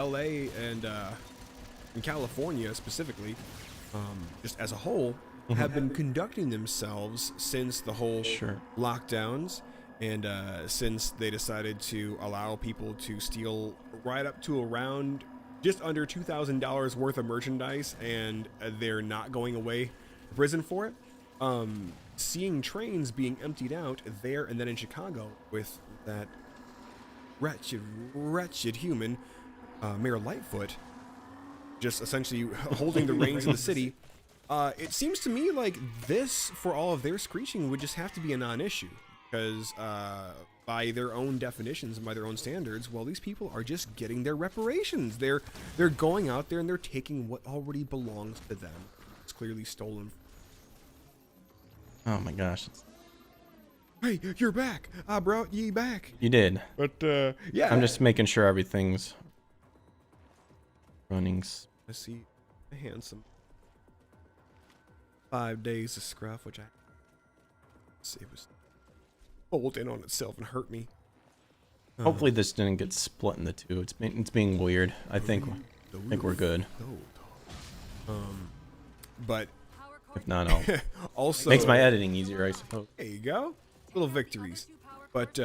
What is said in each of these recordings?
LA and in California specifically, just as a whole, have been conducting themselves since the whole Sure. lockdowns, and since they decided to allow people to steal right up to around just under $2,000 worth of merchandise, and they're not going away to prison for it. Seeing trains being emptied out there and then in Chicago with that wretched human, Mayor Lightfoot, just essentially holding the reins of the city. It seems to me like this, for all of their screeching, would just have to be a non-issue, because by their own definitions and by their own standards, well, these people are just getting their reparations. They're going out there and they're taking what already belongs to them. It's clearly stolen. Oh my gosh. Hey, you're back. I brought ye back. You did. But yeah, I'm just making sure everything's running. I see a handsome 5 days of scruff, which I see was fold in on itself and hurt me. Hopefully this didn't get split into two. It's being weird. I think we're good. But If not, I'll also makes my editing easier, I suppose. there you go, little victories. But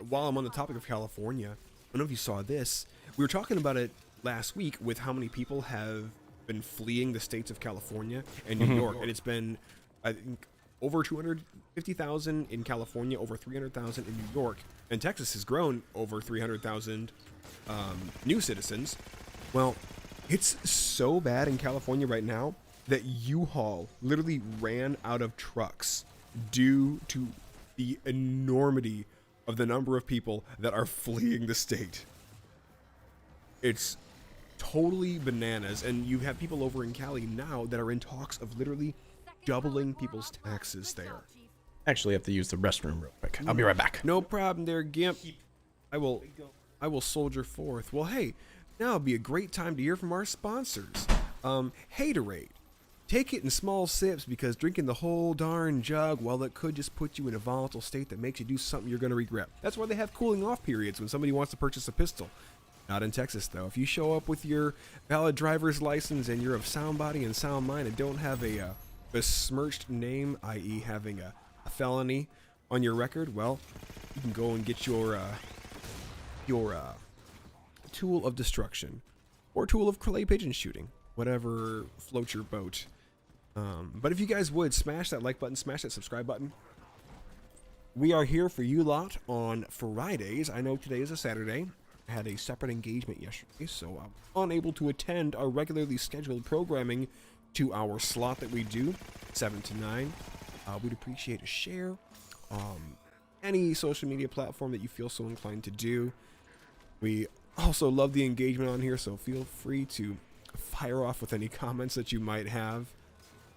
while I'm on the topic of California, I don't know if you saw this. We were talking about it last week with how many people have been fleeing the states of California and New York, and it's been, I think, over 250,000 in California, over 300,000 in New York, and Texas has grown over 300,000 new citizens. Well, it's so bad in California right now that U-Haul literally ran out of trucks due to the enormity of the number of people that are fleeing the state. It's totally bananas, and you have people over in Cali now that are in talks of literally doubling people's taxes there. Actually, have to use the restroom real quick. I'll be right back. No problem there, Gimp. I will soldier forth. Well, hey, now would be a great time to hear from our sponsors. Haterade. Take it in small sips, because drinking the whole darn jug, well, it could just put you in a volatile state that makes you do something you're going to regret. That's why they have cooling off periods when somebody wants to purchase a pistol. Not in Texas, though. If you show up with your valid driver's license and you're of sound body and sound mind and don't have a besmirched name, i.e. having a felony on your record, well, you can go and get your tool of destruction or tool of clay pigeon shooting, whatever floats your boat. But if you guys would, smash that like button, smash that subscribe button. We are here for you lot on Fridays. I know today is a Saturday. I had a separate engagement yesterday, so I'm unable to attend our regularly scheduled programming 2-hour slot that we do, 7 to 9. We'd appreciate a share. Any social media platform that you feel so inclined to do. We also love the engagement on here, so feel free to fire off with any comments that you might have.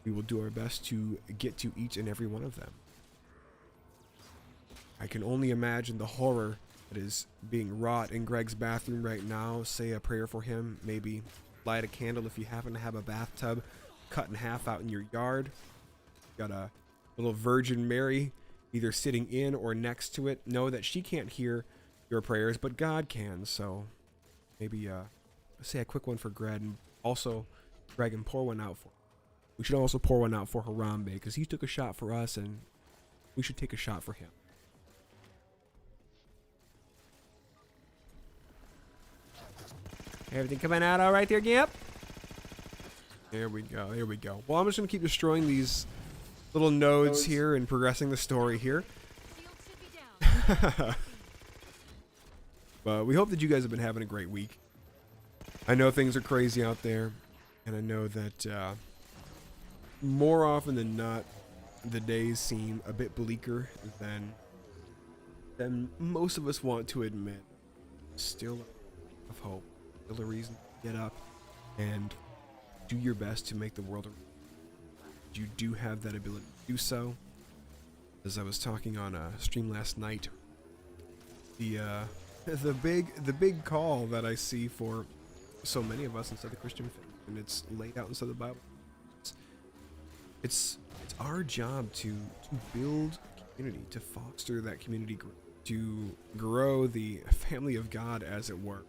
We will do our best to get to each and every one of them. I can only imagine the horror that is being wrought in Greg's bathroom right now. Say a prayer for him. Maybe light a candle if you happen to have a bathtub cut in half out in your yard. Got a little Virgin Mary either sitting in or next to it. Know that she can't hear your prayers, but God can. So maybe say a quick one for Greg, and also Greg, and pour one out for. We should also pour one out for Harambe, because he took a shot for us, and we should take a shot for him. Everything coming out all right there, Gimp? There we go, here we go. Well, I'm just going to keep destroying these little nodes here and progressing the story here. But we hope that you guys have been having a great week. I know things are crazy out there, and I know that more often than not, the days seem a bit bleaker than most of us want to admit. Still of hope. Still a reason to get up and do your best to make the world a. You do have that ability to do so. As I was talking on a stream last night, the big call that I see for so many of us inside the Christian faith, and it's laid out inside the Bible. It's our job to build community, to foster that community growth, to grow the family of God, as it were.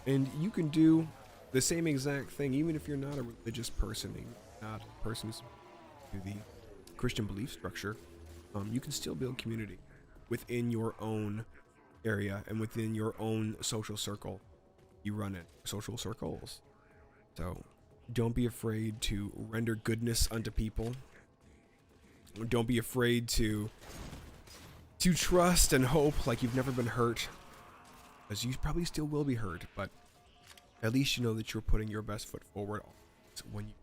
And you can do the same exact thing, even if you're not a religious person, and not a person who's to the Christian belief structure. You can still build community within your own area and within your own social circle. You run it, social circles. So don't be afraid to render goodness unto people. Don't be afraid to trust and hope like you've never been hurt, because you probably still will be hurt, but at least you know that you're putting your best foot forward when you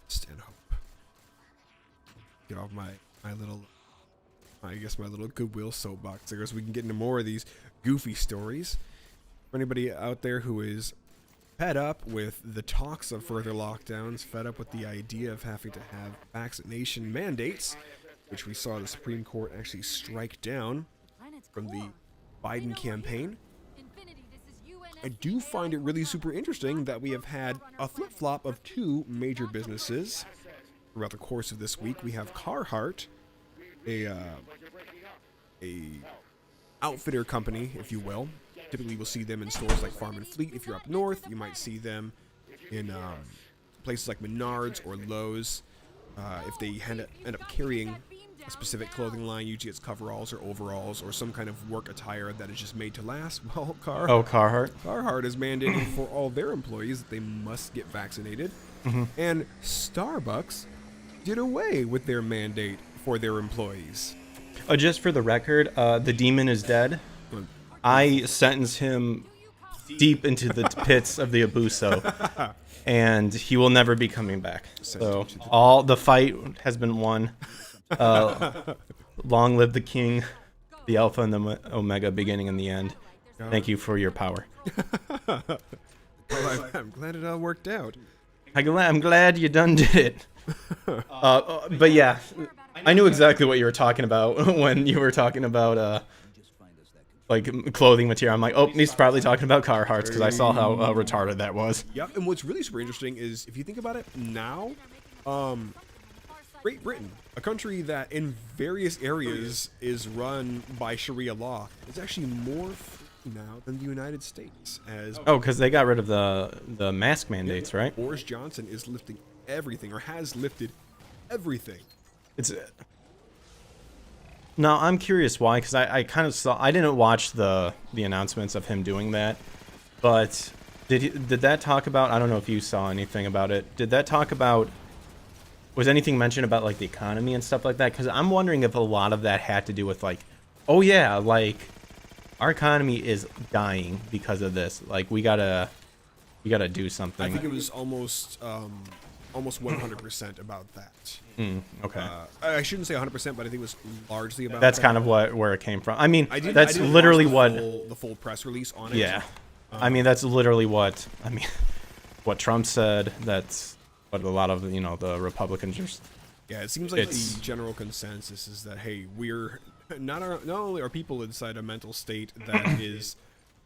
stand hope. Get off my little, I guess my little goodwill soapbox there, so we can get into more of these goofy stories. For anybody out there who is fed up with the talks of further lockdowns, fed up with the idea of having to have vaccination mandates, which we saw the Supreme Court actually strike down from the Biden campaign, I do find it really super interesting that we have had a flip-flop of two major businesses throughout the course of this week. We have Carhartt, a outfitter company, if you will. Typically, we'll see them in stores like Farm and Fleet. If you're up north, you might see them in places like Menards or Lowe's. If they end up carrying a specific clothing line, usually it's coveralls or overalls or some kind of work attire that is just made to last. Well, Carhartt is mandating for all their employees that they must get vaccinated. Mm-hmm. And Starbucks did away with their mandate for their employees. Just for the record, the demon is dead. I sentence him deep into the pits of the Abuso, and he will never be coming back. So all the fight has been won. Long live the king, the Alpha and the Omega, beginning and the end. Thank you for your power. Well, I'm glad it all worked out. I'm glad you done did it. But yeah, I knew exactly what you were talking about when you were talking about like clothing material. I'm like, oh, he's probably talking about Carhartts because I saw how retarded that was. Yep, and what's really super interesting is if you think about it now, Great Britain, a country that in various areas is run by Sharia law, is actually more free now than the United States. Because they got rid of the mask mandates, right? Boris Johnson is lifting everything, or has lifted everything. Now, I'm curious why, because I kind of saw, I didn't watch the announcements of him doing that, but did that talk about, I don't know if you saw anything about it, did that talk about, was anything mentioned about like the economy and stuff like that? Because I'm wondering if a lot of that had to do with like, oh yeah, like our economy is dying because of this, like we gotta do something. I think it was almost 100% about that. Okay. I shouldn't say 100%, but I think it was largely about that's that. kind of where it came from. I mean, I that's didn't literally watch what the full press release on it. Yeah. I mean, that's literally what what Trump said. That's what a lot of the Republicans just. Yeah, it seems like the general consensus is that hey, we're not only are people inside a mental state that is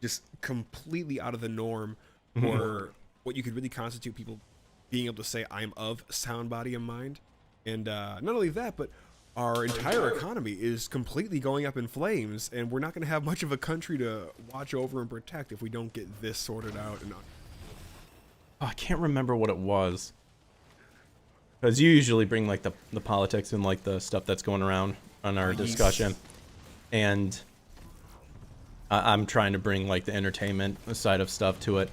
just completely out of the norm, or what you could really constitute people being able to say I'm of sound body and mind, and not only that, but our entire economy is completely going up in flames, and we're not going to have much of a country to watch over and protect if we don't get this sorted out. And I can't remember what it was, because you usually bring like the politics and like the stuff that's going around on our discussion, and I'm trying to bring like the entertainment side of stuff to it.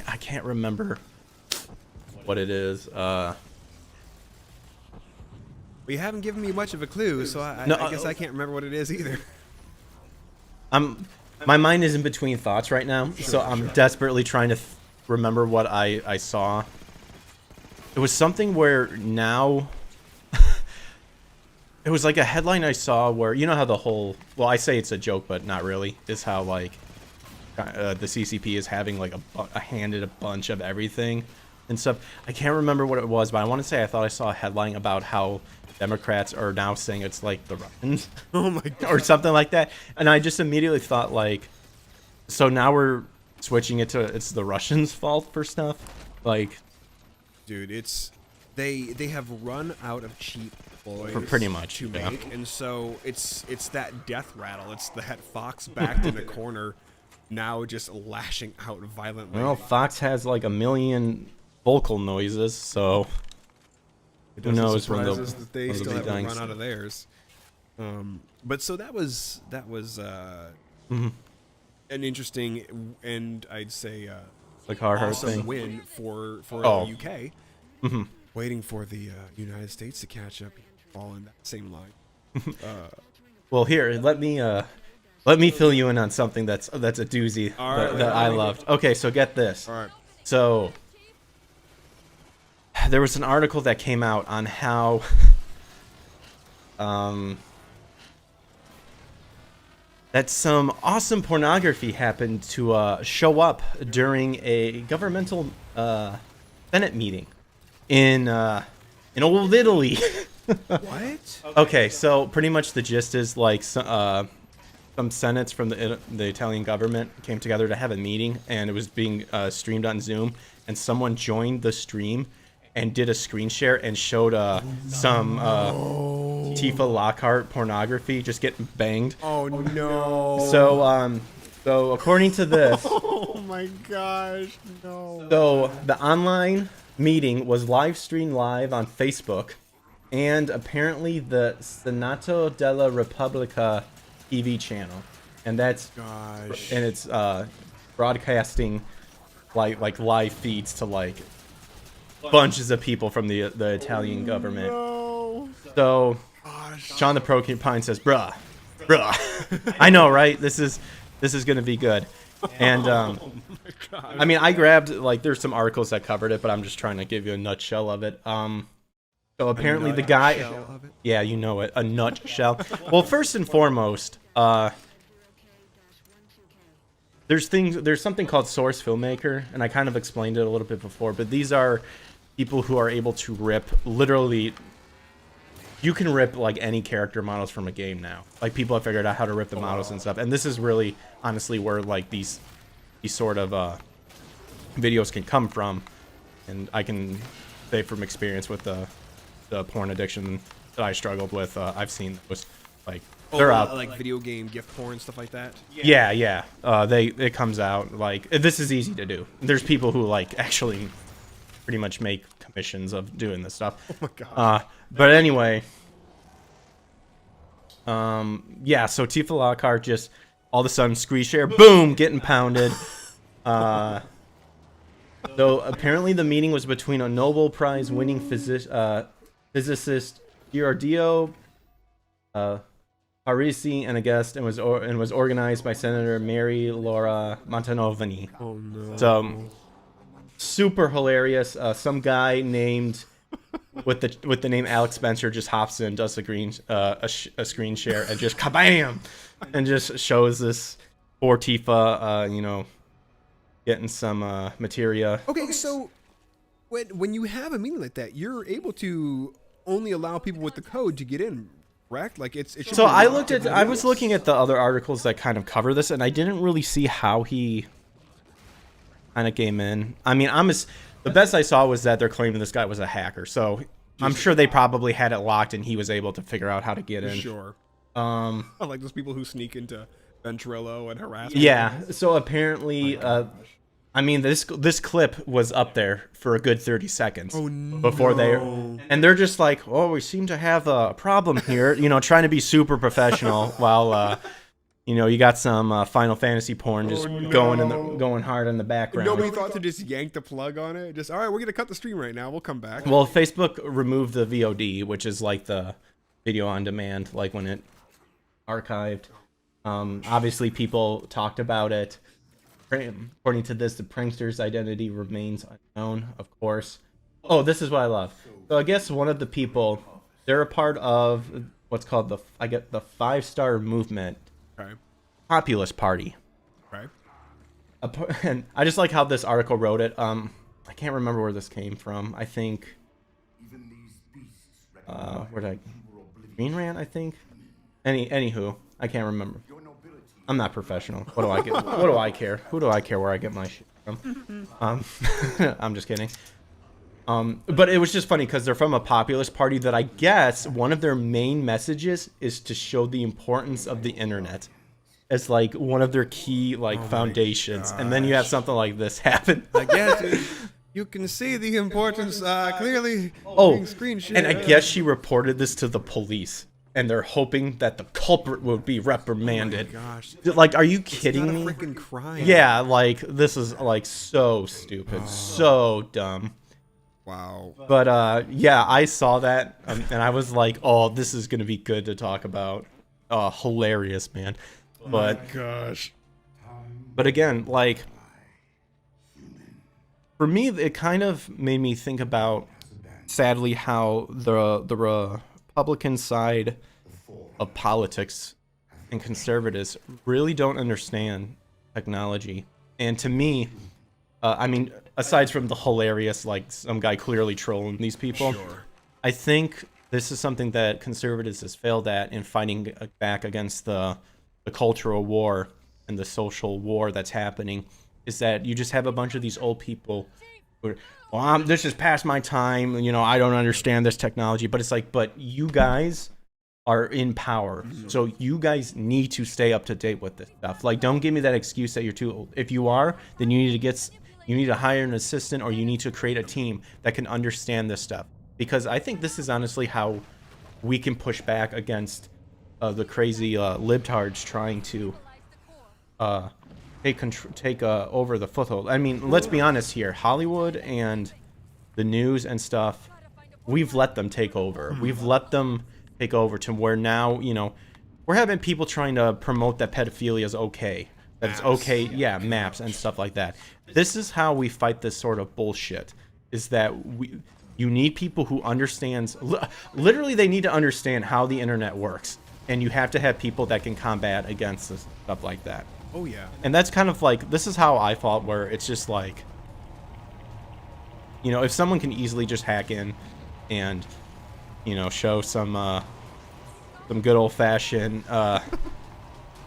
I can't remember what it is. Well, you haven't given me much of a clue, so I guess I can't remember what it is either. My mind is in between thoughts right now, so I'm desperately trying to remember what I saw. It was something where now it was like a headline I saw where, you know how the whole, well, I say it's a joke, but not really, is how like the CCP is having like handed a bunch of everything and stuff. I can't remember what it was, but I want to say I thought I saw a headline about how Democrats are now saying it's like the Russians. Oh my God. Or something like that. And I just immediately thought like, so now we're switching it to it's the Russians' fault for stuff? Like, dude, it's they have run out of cheap toys pretty much to make, and so it's that death rattle. It's the het fox backed in a corner, now just lashing out violently. Well, Fox has like 1 million vocal noises, so It who doesn't knows when surprise they'll- us that they when they'll still be haven't dying run out soon. of theirs. But so that was Mhm. an interesting and I'd say the Carhartt awesome thing. win for Oh. the UK. Mhm. Waiting for the United States to catch up, fall in that same line. Well, here, let me fill you in on something that's a doozy All right, that I all right. loved. Okay, so get this. All right. So there was an article that came out on how that some awesome pornography happened to show up during a governmental Senate meeting in old Italy. What? Okay, so pretty much the gist is like some senates from the Italian government came together to have a meeting, and it was being streamed on Zoom, and someone joined the stream and did a screen share and showed some Tifa Lockhart pornography just getting banged. Oh no. So according to this, Oh my gosh, no. so the online meeting was live streamed live on Facebook, and apparently the Senato della Repubblica TV channel, and that's Gosh. and it's broadcasting like live feeds to like bunches of people from the Italian government. No. So Gosh. Sean the Porcupine says, bruh, I know, right? This is gonna be good. And I mean, I grabbed like there's some articles that covered it, but I'm just trying to give you a nutshell of it. So apparently the guy, Nutshell of it? yeah, you know it, a nutshell. Well, first and foremost, there's something called source filmmaker, and I kind of explained it a little bit before, but these are people who are able to rip literally. You can rip like any character models from a game now. Like people have figured out how to rip the models and stuff, and this is really honestly where like these sort of videos can come from, and I can say from experience with the porn addiction that I struggled with, I've seen those like they're out. Like video game gift porn stuff like that. Yeah. It comes out like this is easy to do. There's people who like actually pretty much make commissions of doing this stuff. Oh my god. But anyway, yeah. So Tifa Lockhart just all of a sudden screen share, boom, getting pounded. So apparently the meeting was between a Nobel Prize winning physicist Giorgio Parisi and a guest, and was organized by Senator Mary Laura Montanovani. Oh no. So super hilarious. Some guy named with the name Alex Spencer just hops in, does a screen share, and just kabam, and just shows this poor Tifa, getting some materia. Okay, so when you have a meeting like that, you're able to only allow people with the code to get in, correct? Like it should So be I locked in was videos. looking at the other articles that kind of cover this, and I didn't really see how he kind of came in. I mean, the best I saw was that they're claiming this guy was a hacker. So I'm sure they probably had it locked, and he was able to figure out how to get in. Sure. I like those people who sneak into Ventrilo and harass people. Yeah. So apparently, I mean, this clip was up there for a good 30 seconds before and they're just like, oh, we seem to have a problem here, trying to be super professional while, you got some Final Fantasy porn just going hard in the background. Nobody thought to just yank the plug on it. Just all right, we're gonna cut the stream right now. We'll come back. Well, Facebook removed the VOD, which is like the video on demand, like when it archived. Obviously, people talked about it. According to this, the prankster's identity remains unknown, of course. Oh, this is what I love. So I guess one of the people, they're a part of what's called the 5-star movement Okay. populist party. Okay. And I just like how this article wrote it. I can't remember where this came from. I think Green Rant, I think. Anywho, I can't remember. I'm not professional. What do I get? What do I care? Who do I care where I get my shit from? I'm just kidding. But it was just funny because they're from a populist party that I guess one of their main messages is to show the importance of the internet. as like one of their key Oh my foundations, and then you have gosh. something like this happen. I guess you can see the importance clearly Oh, being screen and I shared. guess she reported this to the police, and they're hoping that the culprit will be reprimanded. Oh my gosh. Like, are you It's kidding not a me? freaking crime. Yeah, like this is like so stupid, so dumb. Wow. But yeah, I saw that, and I was like, oh, this is gonna be good to talk about. Hilarious, man. But Gosh. again, like for me, it kind of made me think about, sadly, how the Republican side of politics and conservatives really don't understand technology. And to me, I mean, aside from the hilarious, like some guy clearly trolling these people, Sure. I think this is something that conservatives has failed at in fighting back against the cultural war and the social war that's happening, is that you just have a bunch of these old people who are, well, this is past my time, you know, I don't understand this technology. But it's like, but you guys are in power, so you guys need to stay up to date with this stuff. Like, don't give me that excuse that you're too old. If you are, then you need to hire an assistant, or you need to create a team that can understand this stuff. Because I think this is honestly how we can push back against the crazy libtards trying to take over the foothold. I mean, let's be honest here. Hollywood and the news and stuff, we've let them take over. We've let them take over to where now, you know, we're having people trying to promote that pedophilia is okay. That it's okay, yeah, maps and stuff like that. This is how we fight this sort of bullshit, is that you need people who understands, literally they need to understand how the internet works. And you have to have people that can combat against this stuff like that. Oh yeah. And that's kind of like, this is how I fought, where it's just like, you know, if someone can easily just hack in and, you know, show some good old-fashioned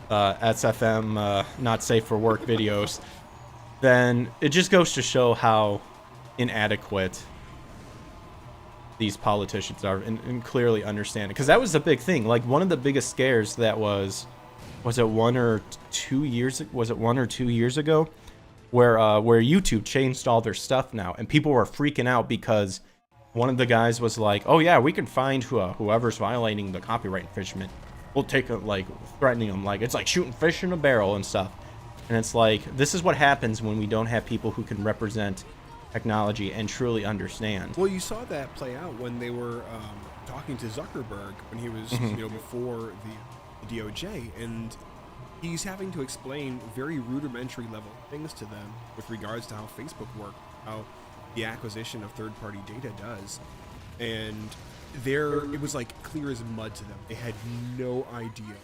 SFM not safe for work videos, then it just goes to show how inadequate these politicians are, and clearly understand it. Because that was the big thing. Like, one of the biggest scares that was it 1 or 2 years? Was it 1 or 2 years ago, where YouTube changed all their stuff now, and people were freaking out because one of the guys was like, "Oh yeah, we can find whoever's violating the copyright infringement. We'll take it," like threatening them, like it's like shooting fish in a barrel and stuff. And it's like, this is what happens when we don't have people who can represent technology and truly understand. Well, you saw that play out when they were talking to Zuckerberg when he was, you know, before the DOJ, and he's having to explain very rudimentary level things to them with regards to how Facebook works, how the acquisition of third-party data does, and it was like clear as mud to them. They had no idea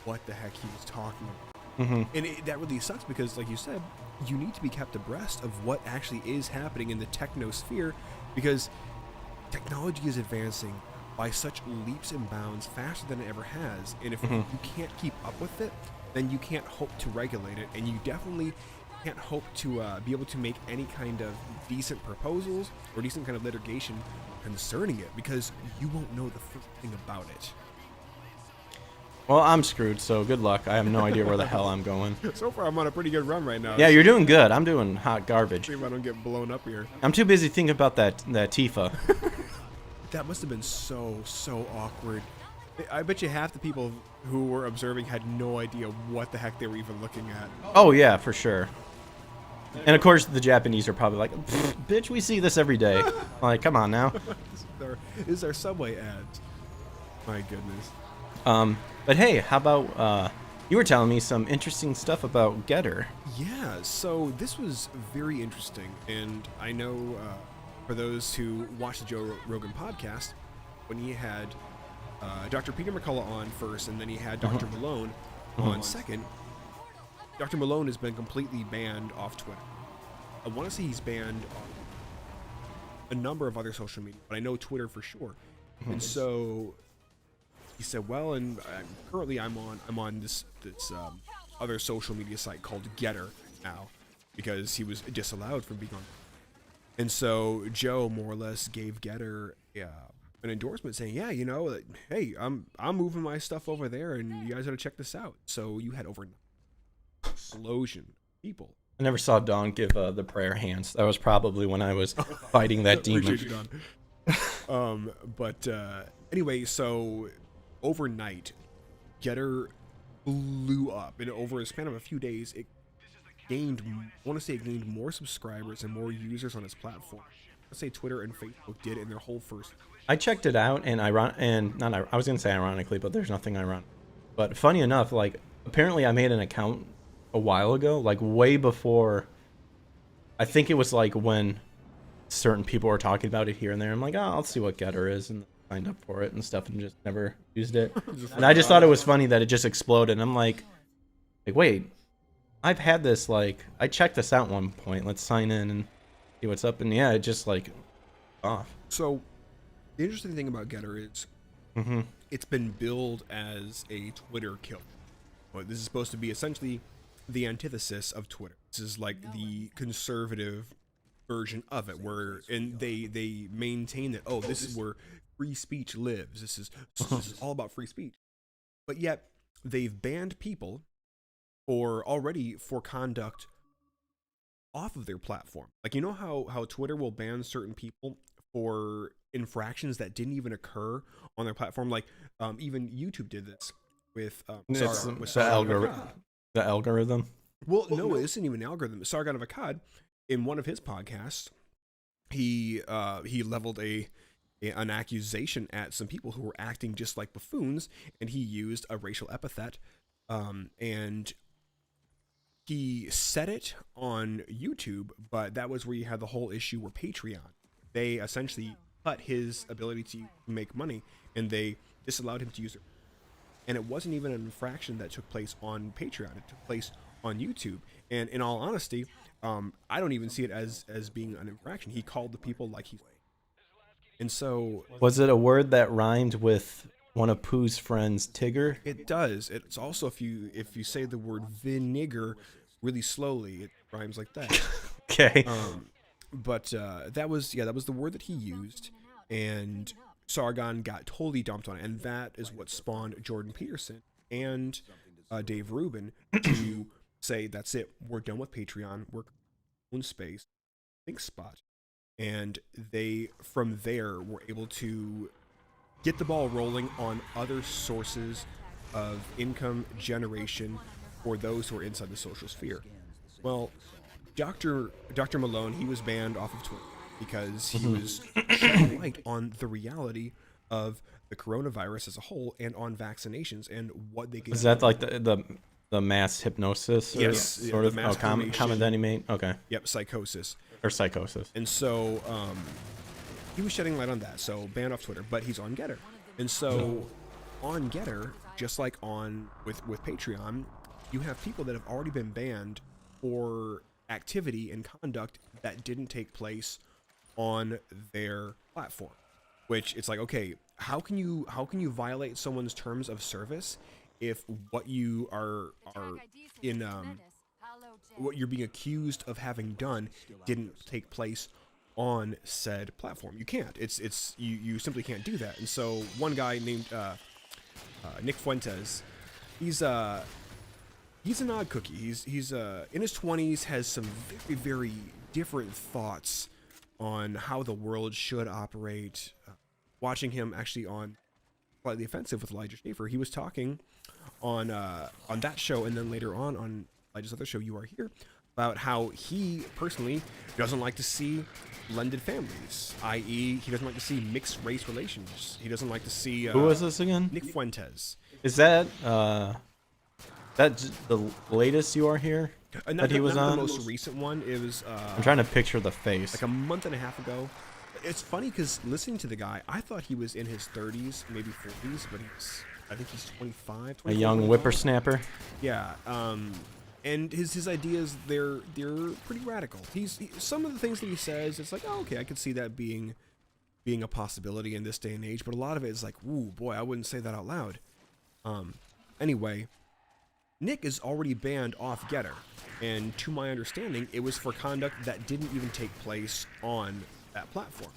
what the heck he was talking about. And that really sucks because, like you said, you need to be kept abreast of what actually is happening in the technosphere, because technology is advancing by such leaps and bounds faster than it ever has. And if you can't keep up with it, then you can't hope to regulate it, and you definitely can't hope to be able to make any kind of decent proposals or decent kind of litigation concerning it, because you won't know the first thing about it. Well, I'm screwed, so good luck. I have no idea where the hell I'm going. So far, I'm on a pretty good run right now. Yeah, you're doing good. I'm doing hot garbage. See if I don't get blown up here. I'm too busy thinking about that Tifa. That must have been so awkward. I bet you half the people who were observing had no idea what the heck they were even looking at. Oh yeah, for sure. And of course, the Japanese are probably like, "Bitch, we see this every day." Like, come on now. This is our Subway ads. My goodness. But hey, how about you were telling me some interesting stuff about Getter? Yeah, so this was very interesting, and I know for those who watch the Joe Rogan podcast, when he had Dr. Peter McCullough on first, and then he had Dr. Malone on second, Dr. Malone has been completely banned off Twitter. I want to say he's banned on a number of other social media, but I know Twitter for sure. And so he said, well, and currently I'm on this other social media site called Getter now, because he was disallowed from being on. And so Joe more or less gave Getter an endorsement saying, yeah, you know, hey, I'm moving my stuff over there, and you guys got to check this out. So you had over explosion of people. I never saw Dawn give the prayer hands. That was probably when I was fighting that demon. Appreciate you, Don. But anyway, so overnight, Getter blew up, and over a span of a few days, it gained, I want to say it gained more subscribers and more users on its platform. Let's say Twitter and Facebook did in their whole first. I checked it out, and I was gonna say ironically, but there's nothing ironic. But funny enough, like apparently I made an account a while ago, like way before. I think it was like when certain people were talking about it here and there. I'm like, oh, I'll see what Getter is, and signed up for it and stuff, and just never used it. And I just thought it was funny that it just exploded. And I'm like, wait, I've had this, like, I checked this out at one point. Let's sign in and see what's up. And yeah, it just like off. So the interesting thing about Getter is it's been billed as a Twitter kill. But this is supposed to be essentially the antithesis of Twitter. This is like the conservative version of it, where and they maintain that, oh, this is where free speech lives. This is all about free speech. But yet they've banned people for conduct off of their platform. Like, you know how Twitter will ban certain people for infractions that didn't even occur on their platform? Like even YouTube did this with the algorithm. Well, no, it isn't even an algorithm. Sargon of Akkad, in one of his podcasts, he leveled an accusation at some people who were acting just like buffoons, and he used a racial epithet, and he said it on YouTube, but that was where you had the whole issue where Patreon, they essentially cut his ability to make money, and they disallowed him to use it. And it wasn't even an infraction that took place on Patreon. It took place on YouTube. And in all honesty, I don't even see it as being an infraction. He called the people like he. And so, was it a word that rhymed with one of Pooh's friends, Tigger? It does. It's also, if you say the word vinegar really slowly, it rhymes like that. Okay. But that was the word that he used, and Sargon got totally dumped on it, and that is what spawned Jordan Peterson and Dave Rubin to say, that's it, we're done with Patreon, we're own space, think spot. And they, from there, were able to get the ball rolling on other sources of income generation for those who are inside the social sphere. Well, Dr. Malone, he was banned off of Twitter because he was shedding light on the reality of the coronavirus as a whole and on vaccinations and what they can. Is that like the mass hypnosis? Or yes, sort of. Oh, comment that he made. Okay. Yep, psychosis. Or psychosis. And so he was shedding light on that. So banned off Twitter, but he's on Getter. And so on Getter, just like on with Patreon, you have people that have already been banned for activity and conduct that didn't take place on their platform. Which it's like, okay, how can you violate someone's terms of service if what you are in what you're being accused of having done didn't take place on said platform? You can't. You simply can't do that. And so one guy named Nick Fuentes, he's an odd cookie. He's in his 20s, has some very, very different thoughts on how the world should operate. Watching him actually on Slightly Offensive with Elijah Schaefer, he was talking on that show, and then later on Elijah's other show, You Are Here, about how he personally doesn't like to see blended families, i.e. he doesn't like to see mixed race relations. He doesn't like to see... Who was this again? Nick Fuentes. Is that the latest You Are Here that he was on? The most recent one. It was... I'm trying to picture the face. Like a month and a half ago. It's funny because listening to the guy, I thought he was in his 30s, maybe 40s, but I think he's 25. A young whippersnapper. Yeah. And his ideas, they're pretty radical. Some of the things that he says, it's like, oh, okay, I could see that being a possibility in this day and age, but a lot of it is like, ooh, boy, I wouldn't say that out loud. Anyway, Nick is already banned off Getter, and to my understanding, it was for conduct that didn't even take place on that platform.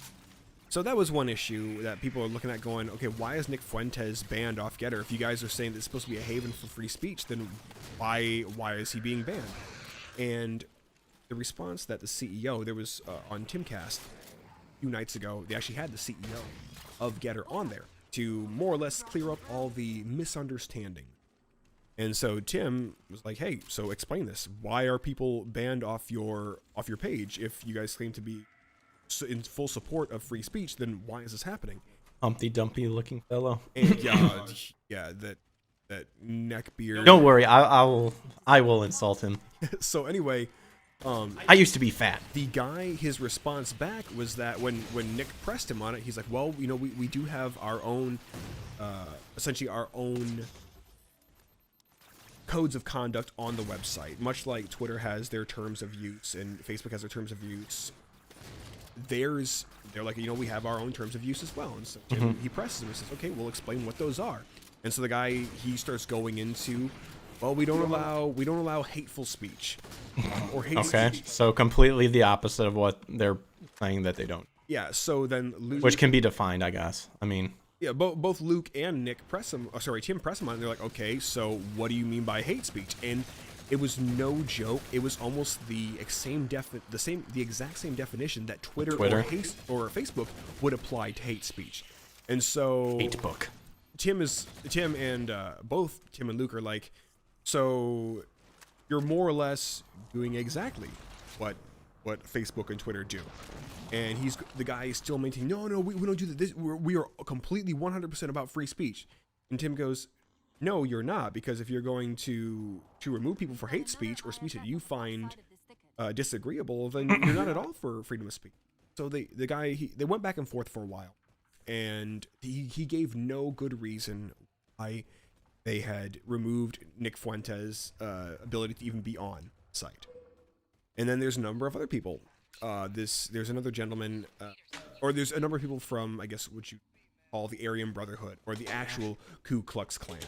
So that was one issue that people are looking at going, okay, why is Nick Fuentes banned off Getter? If you guys are saying that it's supposed to be a haven for free speech, then why is he being banned? And the response that the CEO, there was on Timcast a few nights ago, they actually had the CEO of Getter on there to more or less clear up all the misunderstanding. And so Tim was like, hey, so explain this. Why are people banned off your page if you guys claim to be in full support of free speech? Then why is this happening? Humpty Dumpty looking fellow. And yeah, that neck beard. Don't worry, I will insult him. So anyway, I used to be fat. the guy, his response back was that when Nick pressed him on it, he's like, well, you know, we do have our own, essentially our own codes of conduct on the website, much like Twitter has their terms of use and Facebook has their terms of use. They're like, you know, we have our own terms of use as well. And so he presses him and says, okay, we'll explain what those are. And so the guy, he starts going into, well, we don't allow hateful speech or hate speech. So completely the opposite of what they're saying that they don't. Yeah. So then Luke, Which can be defined, I guess. I mean, yeah, both Luke and Nick press him. Tim press him on. And they're like, okay, so what do you mean by hate speech? And it was no joke. It was almost the exact same definition that Twitter. Or Facebook would apply to hate speech. And so hate book. Tim and both Tim and Luke are like, so you're more or less doing exactly what Facebook and Twitter do. And the guy is still maintaining, no, we don't do this. We are completely 100% about free speech. And Tim goes, no, you're not, because if you're going to remove people for hate speech or speech that you find disagreeable, then you're not at all for freedom of speech. So the guy, they went back and forth for a while, and he gave no good reason why they had removed Nick Fuentes' ability to even be on site. And then there's a number of other people. There's another gentleman, or there's a number of people from, I guess, what you call the Aryan Brotherhood, or the actual Ku Klux Klan.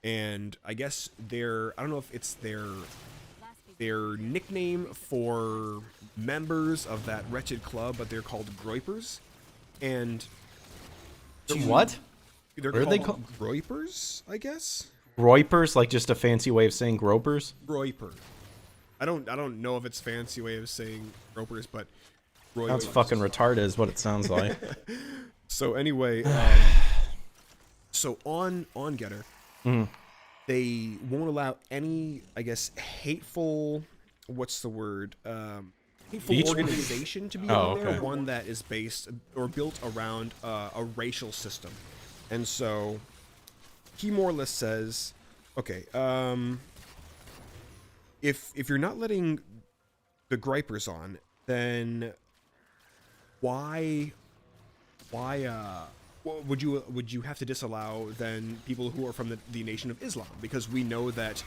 And I guess I don't know if it's their nickname for members of that wretched club, but they're called Groypers. And what? They're What are they called Groypers, I guess. Groypers, like just a fancy way of saying gropers? Groyper. I don't know if it's a fancy way of saying gropers, but Groypers. Sounds fucking retarded is what it sounds like. So anyway, so on Getter, they won't allow any, I guess, hateful, what's the word? Hateful organization to be on there. One that is based or built around a racial system. And so he more or less says, okay, if you're not letting the Groypers on, then why would you have to disallow then people who are from the Nation of Islam? Because we know that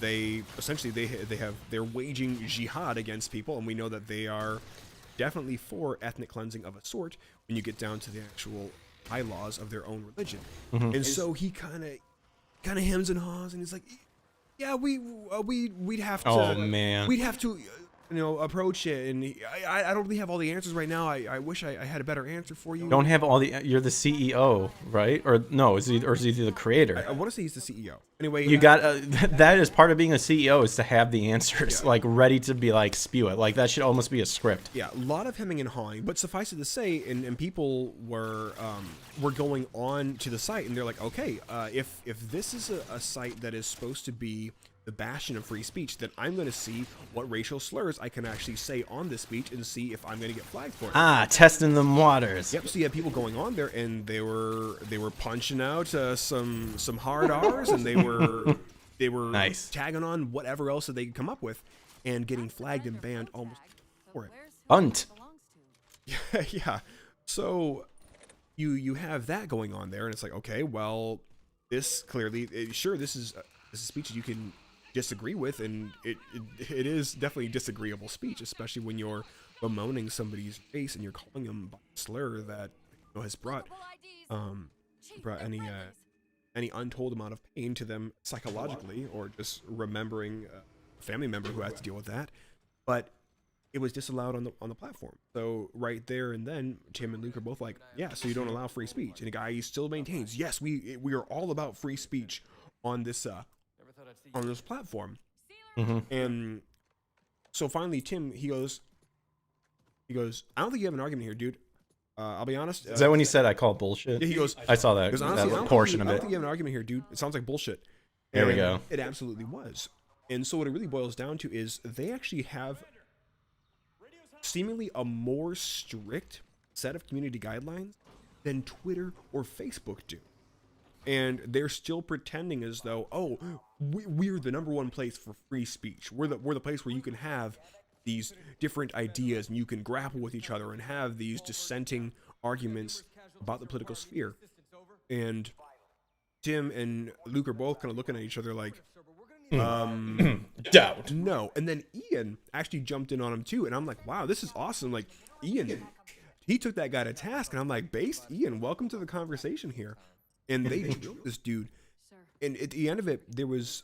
they're waging jihad against people, and we know that they are definitely for ethnic cleansing of a sort when you get down to the actual bylaws of their own religion. And so he kind of hems and haws, and he's like, yeah, we'd have to. Oh man, we'd have to, approach it, and I don't really have all the answers right now. I wish I had a better answer for you. Don't have all the. You're the CEO, right? Or no? Is he the creator? I want to say he's the CEO. Anyway, you got that is part of being a CEO, is to have the answers like ready to be like spew it. Like that should almost be a script. Yeah, a lot of hemming and hawing, but suffice it to say, and people were going on to the site, and they're like, okay, if this is a site that is supposed to be the bastion of free speech, then I'm going to see what racial slurs I can actually say on this speech and see if I'm going to get flagged for it. Testing them waters. Yep. So you had people going on there, and they were punching out some hard R's, and they were nice. tagging on whatever else that they could come up with, and getting flagged and banned almost for it. Bunt. Yeah. So you have that going on there, and it's like, okay, well, this clearly, this is a speech that you can disagree with, and it is definitely disagreeable speech, especially when you're bemoaning somebody's race and you're calling them by a slur that has brought any untold amount of pain to them psychologically, or just remembering a family member who has to deal with that. But it was disallowed on the platform. So right there and then, Tim and Luke are both like, yeah, so you don't allow free speech. And the guy still maintains, yes, we are all about free speech on this platform. And so finally, Tim, he goes, I don't think you have an argument here, dude. I'll be honest. Is that when he said I call bullshit? Yeah, he goes, I saw that, honestly, that portion of I it. don't think you have an argument here, dude. It sounds like bullshit. There we And go. It absolutely was. And so what it really boils down to is they actually have seemingly a more strict set of community guidelines than Twitter or Facebook do. And they're still pretending as though, oh, we're the number one place for free speech. We're the place where you can have these different ideas and you can grapple with each other and have these dissenting arguments about the political sphere. And Tim and Luke are both kind of looking at each other like, doubt. no. And then Ian actually jumped in on him too. And I'm like, wow, this is awesome. Like, Ian, he took that guy to task. And I'm like, based, Ian, welcome to the conversation here. And they drilled this dude. And at the end of it, there was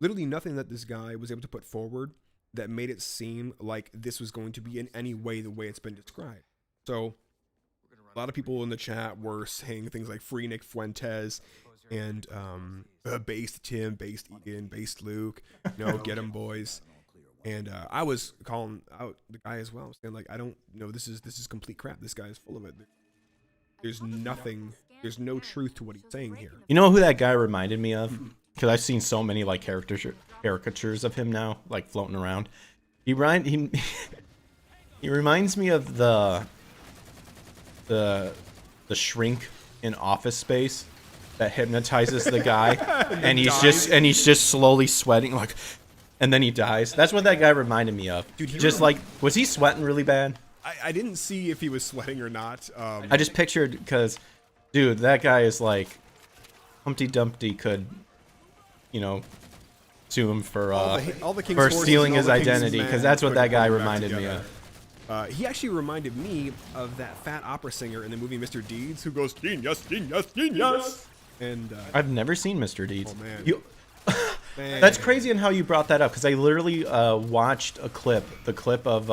literally nothing that this guy was able to put forward that made it seem like this was going to be in any way the way it's been described. So a lot of people in the chat were saying things like free Nick Fuentes and based Tim, based Ian, based Luke, get them boys. And I was calling out the guy as well, saying like, I don't know, this is complete crap. This guy is full of it. There's nothing, there's no truth to what he's saying here. You know who that guy reminded me of? Because I've seen so many like caricatures of him now, like floating around. He reminds me of the shrink in Office Space that hypnotizes the guy, and he's just slowly sweating like, and then he dies. That's what that guy reminded me of. Dude, was he sweating really bad? I didn't see if he was sweating or not. I just pictured, because, dude, that guy is like, Humpty Dumpty could, sue him for stealing his identity, because that's what that guy reminded me of. He actually reminded me of that fat opera singer in the movie Mr. Deeds who goes, genius, genius, genius. And I've never seen Mr. Deeds. Oh, man. Man. That's crazy in how you brought that up, because I literally watched the clip of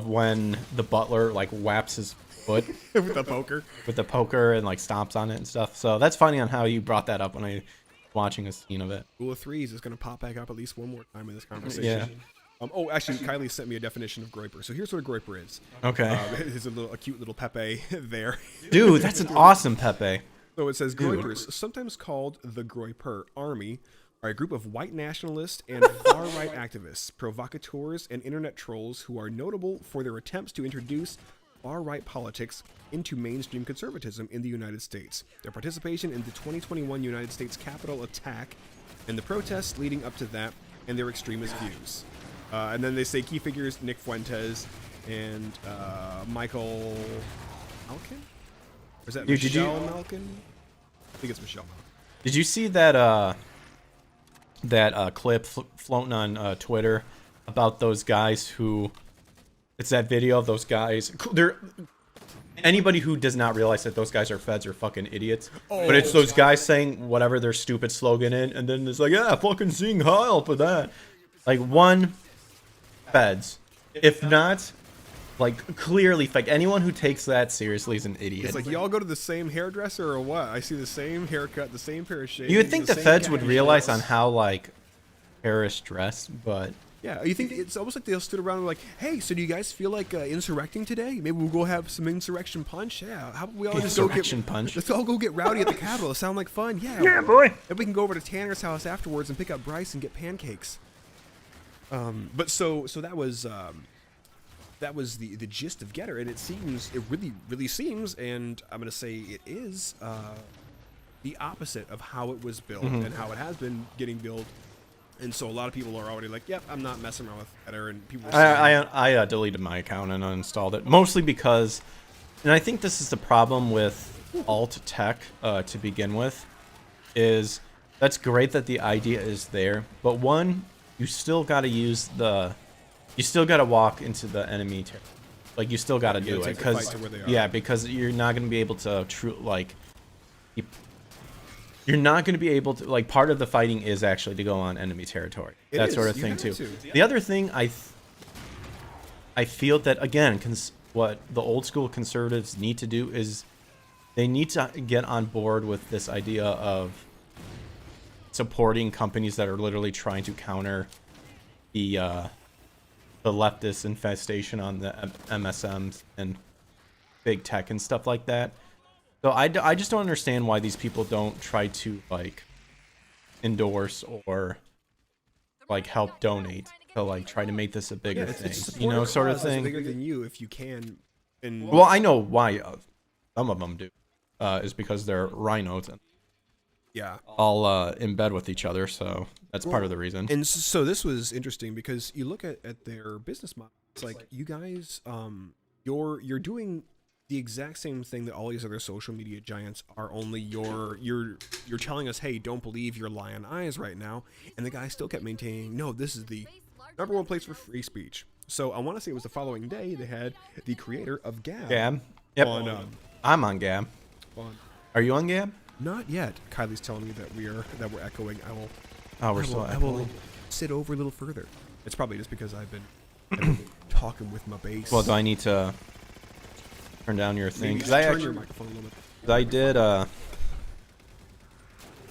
when the butler like whaps his foot with the poker and like stomps on it and stuff. So that's funny on how you brought that up when I was watching a scene of it. Rule of threes is going to pop back up at least one more time in this conversation. Yeah. Actually, Kylie sent me a definition of groiper. So here's what a groiper is. Okay. There's a cute little Pepe there. Dude, that's an awesome Pepe. So it says groipers, sometimes called the Groiper Army, are a group of white nationalists and far-right activists, provocateurs, and internet trolls who are notable for their attempts to introduce far-right politics into mainstream conservatism in the United States. Their participation in the 2021 United States Capitol attack and the protests leading up to that, and their extremist views. And then they say key figures Nick Fuentes and Michael Malkin? Or is that Michelle Malkin? I think it's Michelle Malkin. Did you see that clip floating on Twitter about those guys who... It's that video of those guys. Anybody who does not realize that those guys are feds are fucking idiots. Oh, but it's those guys saying whatever their stupid slogan in, and then it's like, yeah, fucking sing Heil for that. Like, one, feds. If not, like, clearly, like, anyone who takes that seriously is an idiot. It's like, y'all go to the same hairdresser or what? I see the same haircut, the same pair of shades. You would think the feds would realize on how, like, terrorists dress, but... Yeah, you think it's almost like they stood around and were like, hey, so do you guys feel like insurrecting today? Maybe we'll go have some insurrection punch? Yeah, how about we all just let's all go get rowdy at the Capitol. It sound like fun? Yeah, boy. Maybe we can go over to Tanner's house afterwards and pick up Bryce and get pancakes. But so that was the gist of Getter, and it really seems, and I'm gonna say it is the opposite of how it was built and how it has been getting built. And so a lot of people are already like, yep, I'm not messing around with Getter. And people I deleted my account and uninstalled it, mostly because, and I think this is the problem with alt tech to begin with, is that's great that the idea is there, but one, you still got to you still got to walk into the enemy territory. Like, you still got to do it, because you're not going to be able to you're not going to be able to, like, part of the fighting is actually to go on enemy territory. That sort of thing too. The other thing I feel that again, what the old school conservatives need to do is they need to get on board with this idea of supporting companies that are literally trying to counter the leftist infestation on the MSMs and big tech and stuff like that. So I just don't understand why these people don't try to like endorse or like help donate to like try to make this a bigger thing, you know, sort of thing. Bigger than you if you can. And Well, I know why some of them do, is because they're rhinos and yeah, all in bed with each other, so that's part of the reason. And so this was interesting because you look at their business model. It's like you guys, you're doing the exact same thing that all these other social media giants are. Only you're telling us, hey, don't believe your lion eyes right now, and the guy still kept maintaining, no, this is the #1 place for free speech. So I want to say it was the following day they had the creator of Gab. Gab. Yep. I'm on Gab. Are you on Gab? Not yet. Kylie's telling me that we're echoing. I will sit over a little further. It's probably just because I've been talking with my bass. Well, do I need to turn down your thing? Maybe turn your microphone a little bit.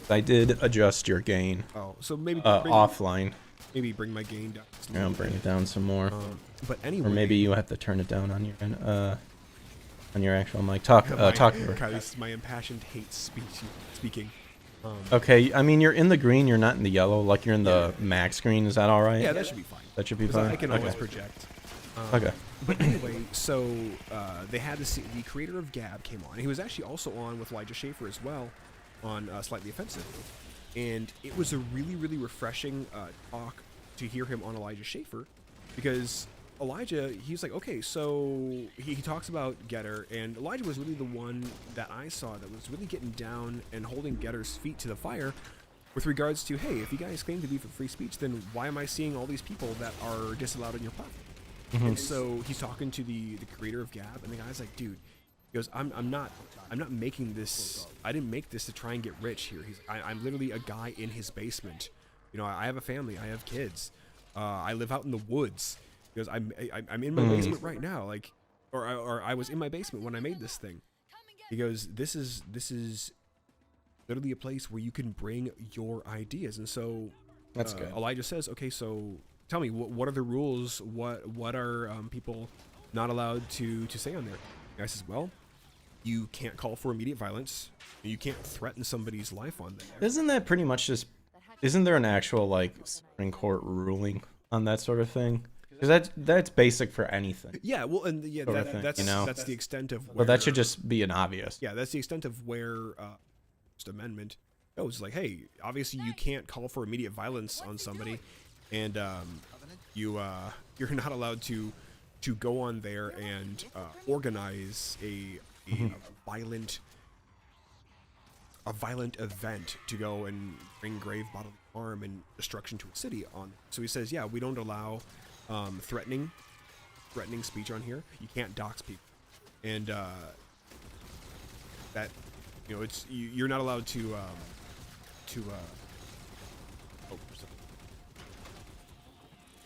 I did adjust your gain. Oh, so maybe offline. Maybe bring my gain down. I'll bring it down some more. But anyway, or maybe you have to turn it down on your actual mic. Talk. Kylie's my impassioned hate speaking. Okay, I mean, you're in the green, you're not in the yellow, like you're in the max green. Is that all right? Yeah, that should be fine. That should be fine. I can always project. Okay. But anyway, so they had the creator of Gab came on. He was actually also on with Elijah Schaefer as well on Slightly Offensive. And it was a really, really refreshing talk to hear him on Elijah Schaefer, because Elijah, he's like, okay, so he talks about Getter, and Elijah was really the one that I saw that was really getting down and holding Getter's feet to the fire with regards to, hey, if you guys claim to be for free speech, then why am I seeing all these people that are disallowed on your platform? Mm-hmm. And so he's talking to the creator of Gab, and the guy's like, dude, he goes, I'm not making this. I didn't make this to try and get rich here. I'm literally a guy in his basement. You know, I have a family. I have kids. I live out in the woods. He goes, I'm in my basement right now. Like, or I was in my basement when I made this thing. He goes, this is literally a place where you can bring your ideas. And so that's good. Elijah says, okay, so tell me, what are the rules? What are people not allowed to say on there? The guy says, well, you can't call for immediate violence. You can't threaten somebody's life on there. Isn't that pretty much just? Isn't there an actual like Supreme Court ruling on that sort of thing? Because that's basic for anything. Yeah, well, and yeah, that's you know? That's the extent of. Well, that should just be an obvious. Yeah, that's the extent of where First Amendment goes. Like, hey, obviously you can't call for immediate violence on somebody, and you're not allowed to go on there and organize a violent event to go and bring grave bodily harm and destruction to a city on. So he says, yeah, we don't allow threatening speech on here. You can't dox people, and that, you know, it's you're not allowed to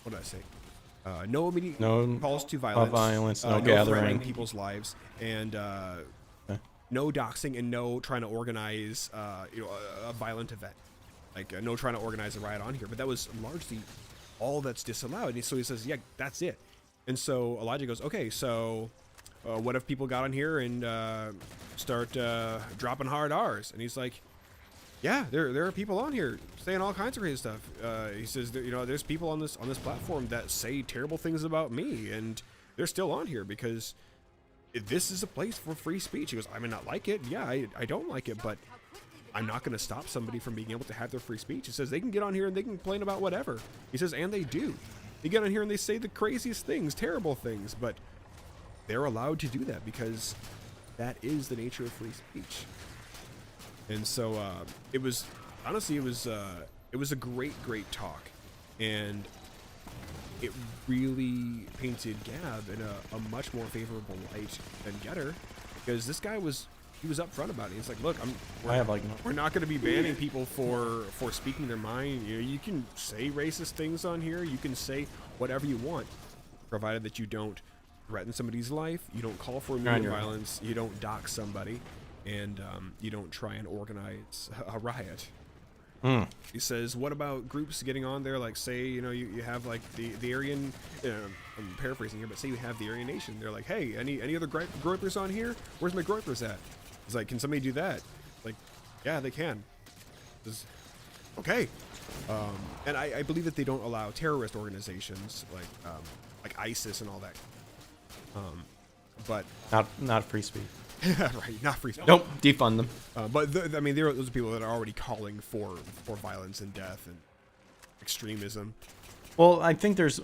what did I say? No immediate calls to violence, no threatening gathering people's lives, and no doxing, and no trying to organize a violent event, like no trying to organize a riot on here. But that was largely all that's disallowed. And so he says, yeah, that's it. And so Elijah goes, okay, so what if people got on here and start dropping hard R's? And he's like, yeah, there are people on here saying all kinds of crazy stuff. He says that, you know, there's people on this platform that say terrible things about me, and they're still on here because this is a place for free speech. He goes, I may not like it. Yeah, I don't like it, but I'm not going to stop somebody from being able to have their free speech. He says they can get on here and they can complain about whatever. He says, and they do. They get on here and they say the craziest things, terrible things, but they're allowed to do that because that is the nature of free speech. And so it was a great talk, and it really painted Gab in a much more favorable light than Getter, because this guy was upfront about it. He's like, look, we're not going to be banning people for speaking their mind. You know, you can say racist things on here. You can say whatever you want. provided that you don't threaten somebody's life, you don't call for on immediate your own. violence, you don't dox somebody, and you don't try and organize a riot. He says, what about groups getting on there? Like, say, you have like the Aryan, I'm paraphrasing here, but say you have the Aryan Nation. They're like, hey, any other Groypers on here? Where's my Groypers at? He's like, can somebody do that? Like, yeah, they can. Okay. And I believe that they don't allow terrorist organizations like ISIS and all that. But Not free speech. right, not free speech. Nope, defund them. But I mean, those are people that are already calling for violence and death and extremism. Well, I think there's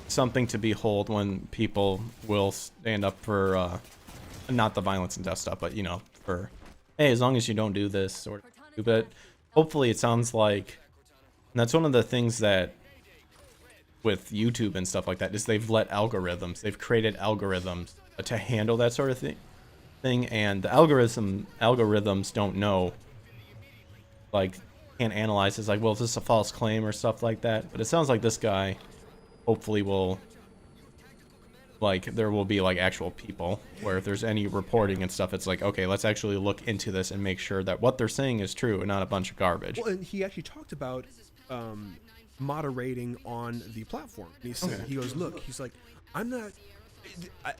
something to behold when people will stand up for not the violence and death stuff, but for hey, as long as you don't do this or but hopefully it sounds like, and that's one of the things that with YouTube and stuff like that is they've created algorithms to handle that sort of thing, and the algorithms don't know, like, can't analyze. It's like, well, is this a false claim or stuff like that? But it sounds like this guy hopefully will, like, there will be like actual people where if there's any reporting and stuff, it's like, okay, let's actually look into this and make sure that what they're saying is true and not a bunch of garbage. Well, and he actually talked about moderating on the platform. And he said, he goes, look, he's like, I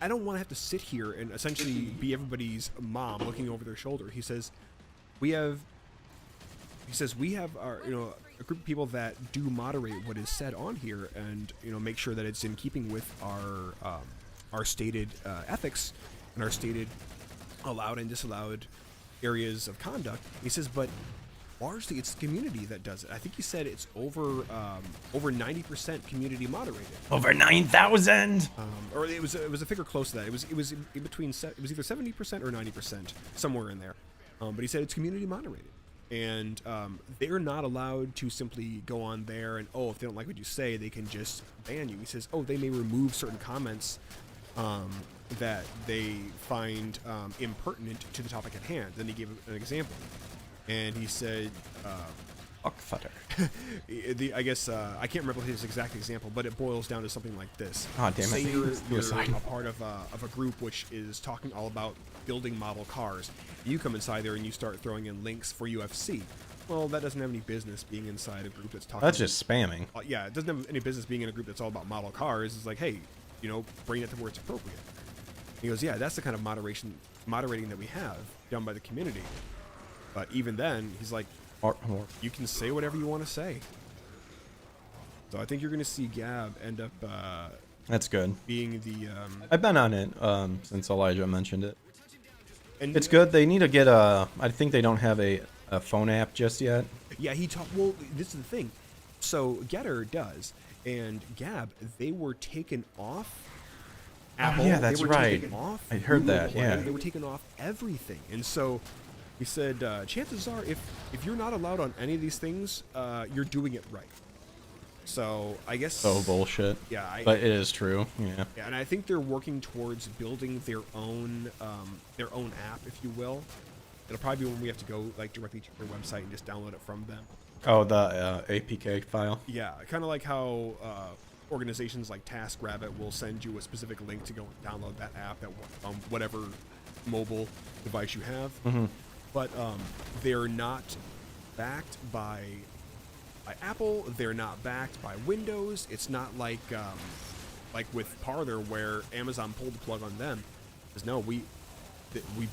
don't want to have to sit here and essentially be everybody's mom looking over their shoulder. He says, we have our, a group of people that do moderate what is said on here and, make sure that it's in keeping with our stated ethics and our stated allowed and disallowed areas of conduct. He says, but largely it's the community that does it. I think he said it's over 90% community moderated. Over 9,000. Or it was a figure close to that. It was in between. It was either 70% or 90%, somewhere in there. But he said it's community moderated, and they're not allowed to simply go on there and if they don't like what you say, they can just ban you. He says, they may remove certain comments that they find impertinent to the topic at hand. Then he gave an example. And he said, Fuckfutter. I guess I can't remember his exact example, but it boils down to something like this. Oh, damn it. Say you're a part of a group which is talking all about building model cars. You come inside there and you start throwing in links for UFC. Well, that doesn't have any business being inside a group that's talking. That's just spamming. Yeah, it doesn't have any business being in a group that's all about model cars. It's like, hey, bring it to where it's appropriate. He goes, yeah, that's the kind of moderating that we have done by the community. But even then, he's like, you can say whatever you want to say. So I think you're going to see Gab end up that's good. being the... I've been on it since Elijah mentioned it. And It's good. They need to get I think they don't have a phone app just yet. Yeah, well, this is the thing. So Getter does, and Gab, they were taken off Apple. Yeah, that's they were right. Taken off I heard Google that, Play, yeah. They were taken off everything. And so he said, chances are, if you're not allowed on any of these things, you're doing it right. So I guess... So bullshit. Yeah. But it is true, yeah. Yeah, and I think they're working towards building their own app, if you will. It'll probably be when we have to go directly to their website and just download it from them. Oh, the APK file? Yeah, kind of like how organizations like TaskRabbit will send you a specific link to go and download that app at whatever mobile device you have. Mm-hmm. But they're not backed by Apple. They're not backed by Windows. It's not like with Parler where Amazon pulled the plug on them. Because no, we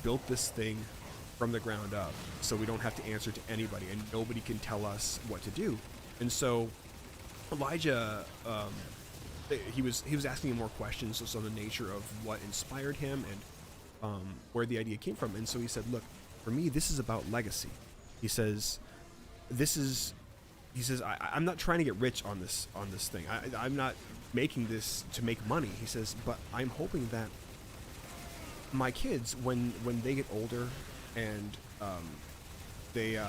built this thing from the ground up, so we don't have to answer to anybody, and nobody can tell us what to do. And so Elijah, he was asking him more questions just on the nature of what inspired him and where the idea came from. And so he said, look, for me, this is about legacy. He says, I'm not trying to get rich on this thing. I'm not making this to make money. He says, but I'm hoping that my kids, when they get older and they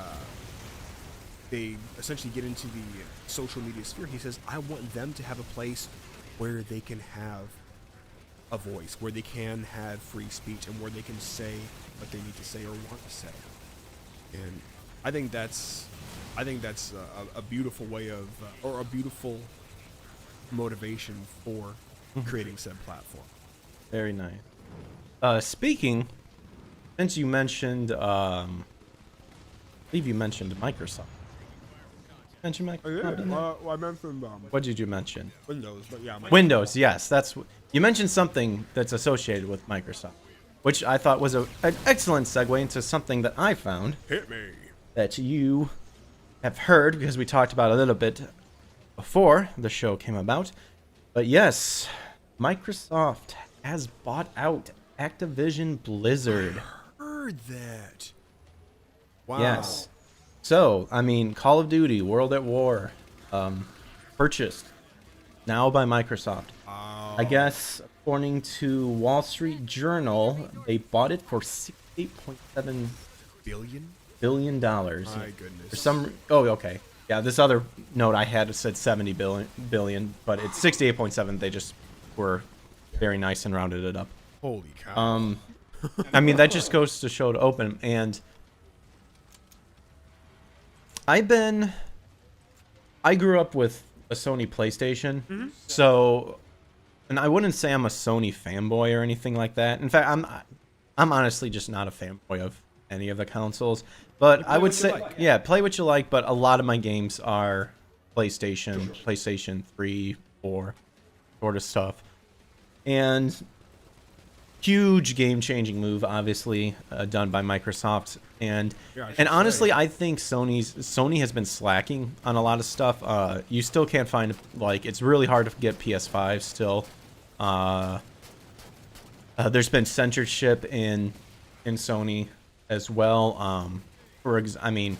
essentially get into the social media sphere, he says, I want them to have a place where they can have a voice, where they can have free speech, and where they can say what they need to say or want to say. And I think that's a beautiful way of, or a beautiful motivation for creating said platform. Very nice. Speaking, since you mentioned, I believe you mentioned Microsoft. Mention Microsoft? In there? I mentioned What did you mention? Windows, but yeah. Windows, yes. You mentioned something that's associated with Microsoft, which I thought was an excellent segue into something that I found Hit me. that you have heard because we talked about a little bit before the show came about. But yes, Microsoft has bought out Activision Blizzard. Heard that. Wow. Yes. So, I mean, Call of Duty, World at War, purchased now by Microsoft. I guess, according to Wall Street Journal, they bought it for $68.7 billion. My goodness. For some, oh, okay. Yeah, this other note I had said 70 billion, but it's 68.7. They just were very nice and rounded it up. Holy cow. I mean, that just goes to show to open. And I grew up with a Sony PlayStation, so, and I wouldn't say I'm a Sony fanboy or anything like that. In fact, I'm honestly just not a fanboy of any of the consoles. But I would say, yeah, play what you like. But a lot of my games are PlayStation 3, 4, sort of stuff. And huge game-changing move, obviously, done by Microsoft. And honestly, I think Sony has been slacking on a lot of stuff. You still can't find, like, it's really hard to get PS5 still. There's been censorship in Sony as well. I mean,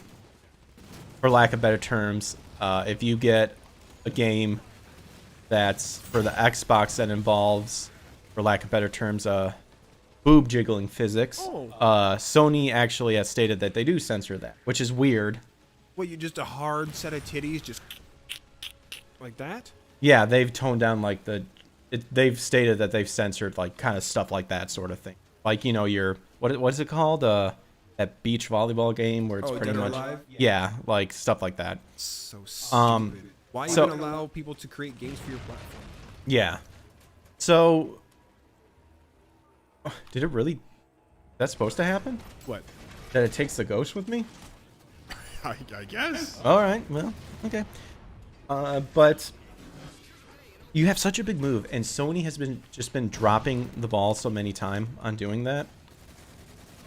for lack of better terms, if you get a game that's for the Xbox that involves, for lack of better terms, boob jiggling physics, Sony actually has stated that they do censor that, which is weird. What, you just a hard set of titties, just like that? Yeah, they've toned down like they've stated that they've censored like kind of stuff like that sort of thing. Like, you know, your what is it called? That beach volleyball game where it's pretty much yeah, like stuff like that. So stupid. Why even allow people to create games for your platform? Yeah. So did it really? That's supposed to happen? What? That it takes the ghost with me? I guess. All right. Well, okay. But you have such a big move, and Sony has just been dropping the ball so many times on doing that.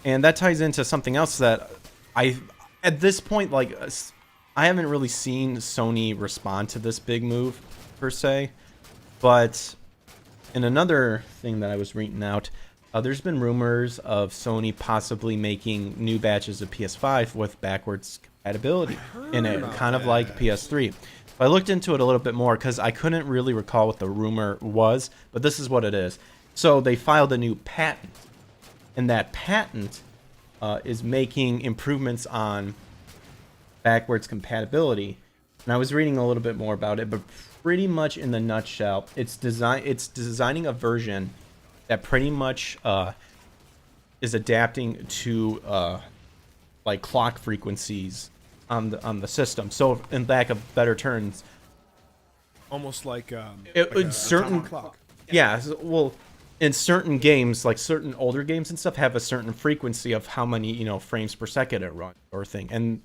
And that ties into something else that at this point, like, I haven't really seen Sony respond to this big move, per se. But in another thing that I was reading out, there's been rumors of Sony possibly making new batches of PS5 with backwards compatibility in it, kind of like PS3. I looked into it a little bit more because I couldn't really recall what the rumor was, but this is what it is. So they filed a new patent, and that patent is making improvements on backwards compatibility. And I was reading a little bit more about it, but pretty much in the nutshell, it's designing a version that pretty much is adapting to like clock frequencies on the system. So in lack of better terms, almost like certain clock. Yeah, well, in certain games, like certain older games and stuff, have a certain frequency of how many, you know, frames per second it runs or thing. And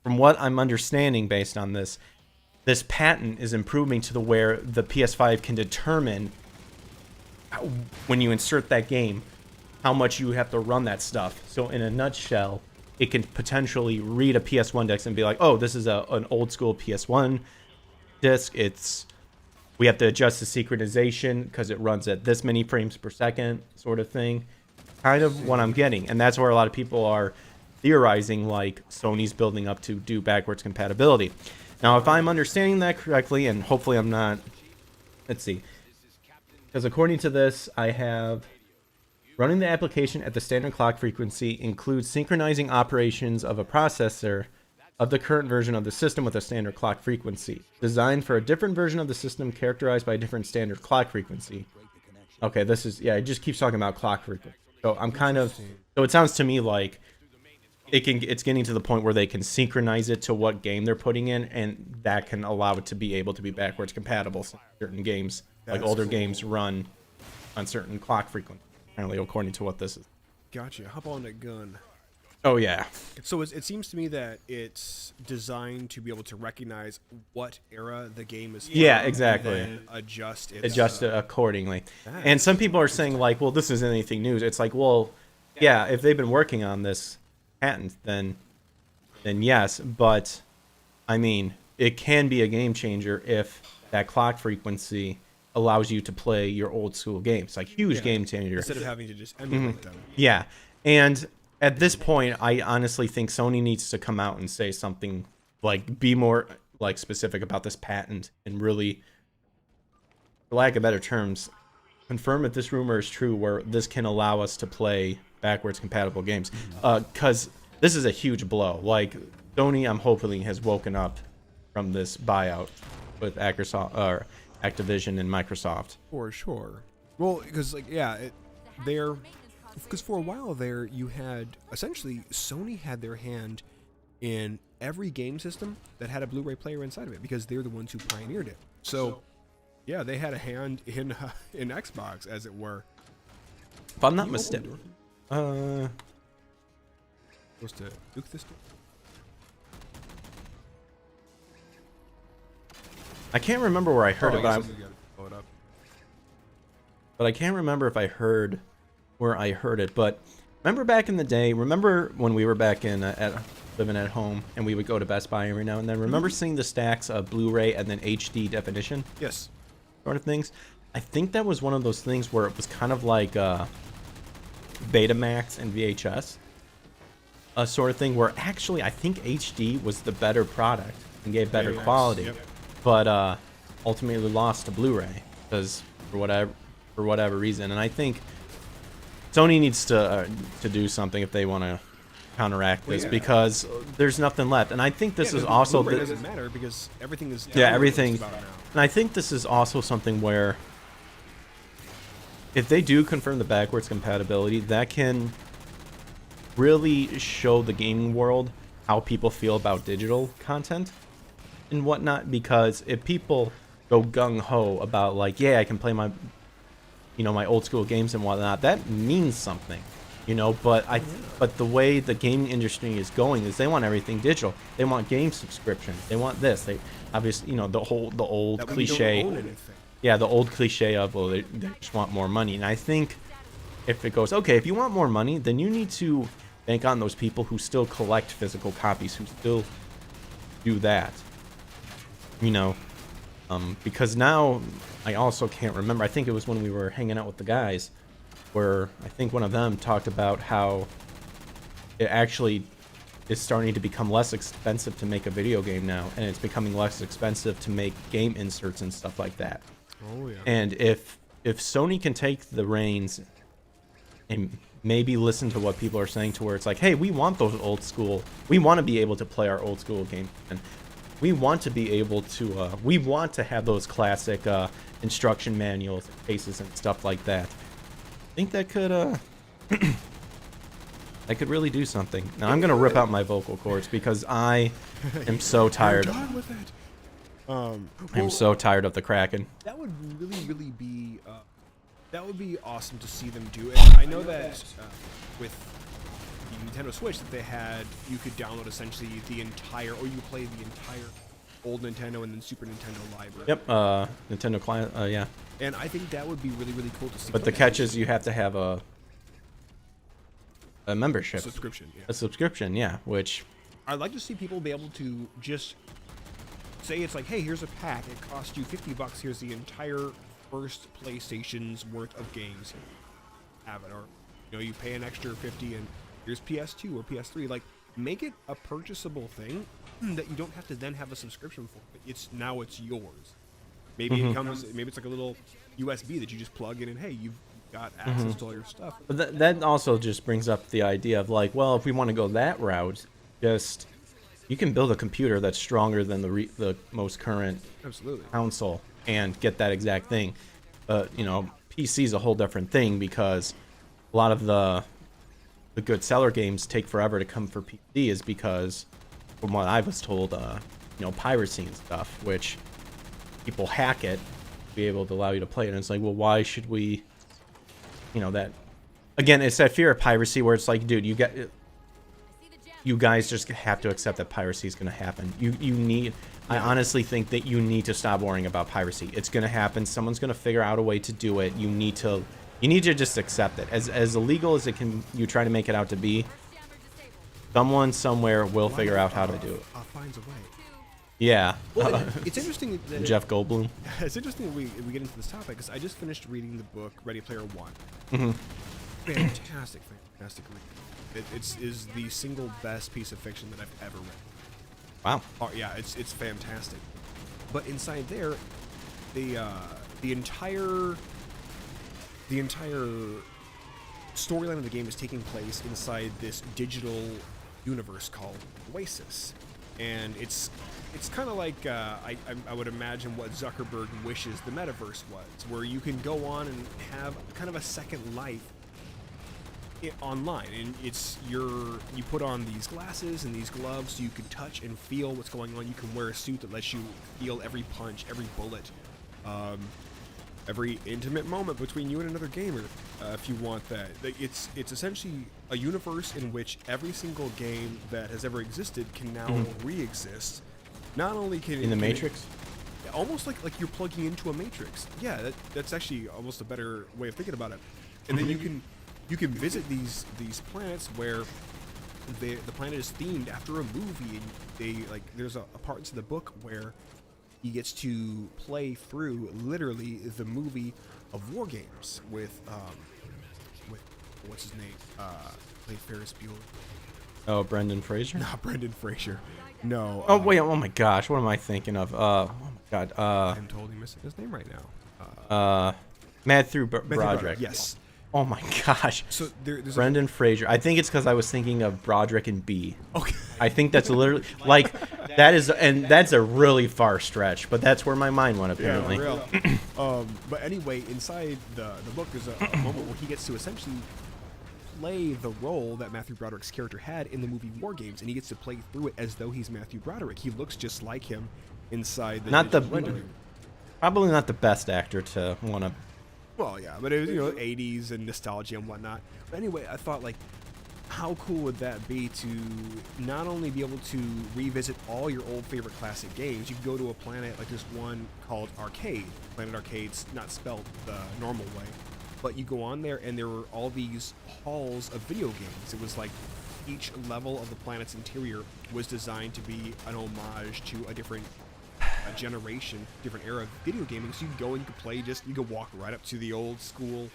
from what I'm understanding based on this patent is improving to the where the PS5 can determine when you insert that game how much you have to run that stuff. So in a nutshell, it can potentially read a PS1 disc and be like, oh, this is an old school PS1 disc. We have to adjust the synchronization because it runs at this many frames per second, sort of thing. Kind of what I'm getting. And that's where a lot of people are theorizing, like Sony's building up to do backwards compatibility. Now, if I'm understanding that correctly, and hopefully I'm not, let's see. Because according to this, I have running the application at the standard clock frequency includes synchronizing operations of a processor of the current version of the system with a standard clock frequency, designed for a different version of the system characterized by a different standard clock frequency. Okay, this is, yeah, it just keeps talking about clock frequency. So I'm kind of, so it sounds to me like it's getting to the point where they can synchronize it to what game they're putting in, and that can allow it to be able to be backwards compatible in certain games Like That's older cool. games run on certain clock frequency, apparently, according to what this is. Gotcha. Hop on that gun. Oh yeah. So it seems to me that it's designed to be able to recognize what era the game is from. Yeah, exactly. And then adjust its, Adjust it accordingly. And some people are saying like, well, this isn't anything new. It's like, well, yeah, if they've been working on this patent, then yes, but I mean, it can be a game changer if that clock frequency allows you to play your old school games. Like huge game changer. instead of having to just emulate them. Yeah. And at this point, I honestly think Sony needs to come out and say something like, be more like specific about this patent and really, for lack of better terms, confirm if this rumor is true where this can allow us to play backwards compatible games. Because this is a huge blow. Like, Sony, I'm hoping, has woken up from this buyout with Activision and Microsoft. For sure. Well, because like they're because for a while there you had essentially Sony had their hand in every game system that had a Blu-ray player inside of it because they're the ones who pioneered it. So yeah, they had a hand in Xbox, as it were. If I'm not mistaken, Supposed to duke this door? I can't remember where I heard Oh, it, but I guess you gotta blow it up. I can't remember if I heard where I heard it. But remember back in the day, remember when we were back in living at home and we would go to Best Buy every now and then? Remember seeing the stacks of Blu-ray and then HD definition Yes. sort of things? I think that was one of those things where it was kind of like Betamax and VHS sort of thing, where actually I think HD was the better product and gave better Very nice. quality, Yep. but ultimately lost to Blu-ray because for whatever reason. And I think Sony needs to do something if they want to counteract this, because there's nothing left. And I think this is also Blu-ray doesn't matter because everything is everything. about it now. And I think this is also something where if they do confirm the backwards compatibility, that can really show the gaming world how people feel about digital content and whatnot. Because if people go gung-ho about like, yeah, I can play my my old school games and whatnot, that means something, but but the way the gaming industry is going is they want everything digital. They want game subscription. They want this. They obviously, the old That way you cliche. don't own anything. Yeah, the old cliche of, well, they just want more money. And I think if it goes, okay, if you want more money, then you need to bank on those people who still collect physical copies, who still do that. Because now I also can't remember. I think it was when we were hanging out with the guys where I think one of them talked about how it actually is starting to become less expensive to make a video game now, and it's becoming less expensive to make game inserts and stuff like that. Oh yeah. And if Sony can take the reins and maybe listen to what people are saying, to where it's like, hey, we want those old school, we want to be able to play our old school game, and we want to be able to we want to have those classic instruction manuals, cases, and stuff like that. I think that could that could really do something. Now I'm gonna rip out my vocal cords because I am so tired. You're done with it. I'm so tired of the Kraken. That would really be that would be awesome to see them do. And I know that with the Nintendo Switch that they had, you could download essentially the entire, or you play the entire old Nintendo and then Super Nintendo library. Yep, Nintendo client, yeah. And I think that would be really cool to see. But the catch is you have to have a membership. Subscription, yeah. A subscription, yeah, which I'd like to see people be able to just say it's like, hey, here's a pack. It costs you $50. Here's the entire first PlayStation's worth of games. Have it, or you pay an extra 50 and here's PS2 or PS3. Like, make it a purchasable thing that you don't have to then have a subscription for. It's yours. Maybe it comes. Maybe it's like a little USB that you just plug in, and hey, you've got access to all your stuff. But that also just brings up the idea of like, well, if we want to go that route, just you can build a computer that's stronger than the most current Absolutely. console and get that exact thing. PC is a whole different thing because a lot of the good seller games take forever to come for PC, is because, from what I was told, piracy and stuff, which people hack it be able to allow you to play it. And it's like, well, why should we, you know, that, again, it's that fear of piracy where it's like, dude, you guys just have to accept that piracy is going to happen. I honestly think that you need to stop worrying about piracy. It's going to happen. Someone's going to figure out a way to do it. You need to just accept it. As illegal as you try to make it out to be, someone somewhere will figure out how to do it. Finds a way. Yeah. Well, it's interesting that Jeff Goldblum. It's interesting that we get into this topic because I just finished reading the book Ready Player One. Mm-hmm. Fantastic read. It is the single best piece of fiction that I've ever read. Wow. Oh yeah, it's fantastic. But inside there, the entire storyline of the game is taking place inside this digital universe called Oasis, and it's kind of like I would imagine what Zuckerberg wishes the metaverse was, where you can go on and have kind of a second life online, and you put on these glasses and these gloves so you can touch and feel what's going on. You can wear a suit that lets you feel every punch, every bullet, every intimate moment between you and another gamer, if you want that. It's essentially a universe in which every single game that has ever existed can now re-exist. Not only can in the Matrix, almost like you're plugging into a Matrix. Yeah, that's actually almost a better way of thinking about it. And then you can visit these planets where the planet is themed after a movie, and there's a parts of the book where he gets to play through literally the movie of War Games with what's his name? Played Ferris Bueller. Oh, Brendan Fraser? Not Brendan Fraser. No. Oh wait! Oh my gosh! What am I thinking of? Oh my god! I'm totally missing his name right now. Matthew Broderick. Yes. Oh my gosh! So there's Brendan Fraser. I think it's because I was thinking of Broderick and B. Okay. I think that's literally like that is, and that's a really far stretch, but that's where my mind went apparently. Yeah, real. But anyway, inside the book, there's a moment where he gets to essentially play the role that Matthew Broderick's character had in the movie War Games, and he gets to play through it as though he's Matthew Broderick. He looks just like him inside the rendering. Probably not the best actor to want to. Well, yeah, but it was 80s and nostalgia and whatnot. But anyway, I thought how cool would that be to not only be able to revisit all your old favorite classic games. You could go to a planet like this one called Arcade. Planet Arcade's not spelled the normal way, but you go on there and there were all these halls of video games. It was like each level of the planet's interior was designed to be an homage to a different generation, different era of video gaming. So you could go and you could play, you could walk right up to the old school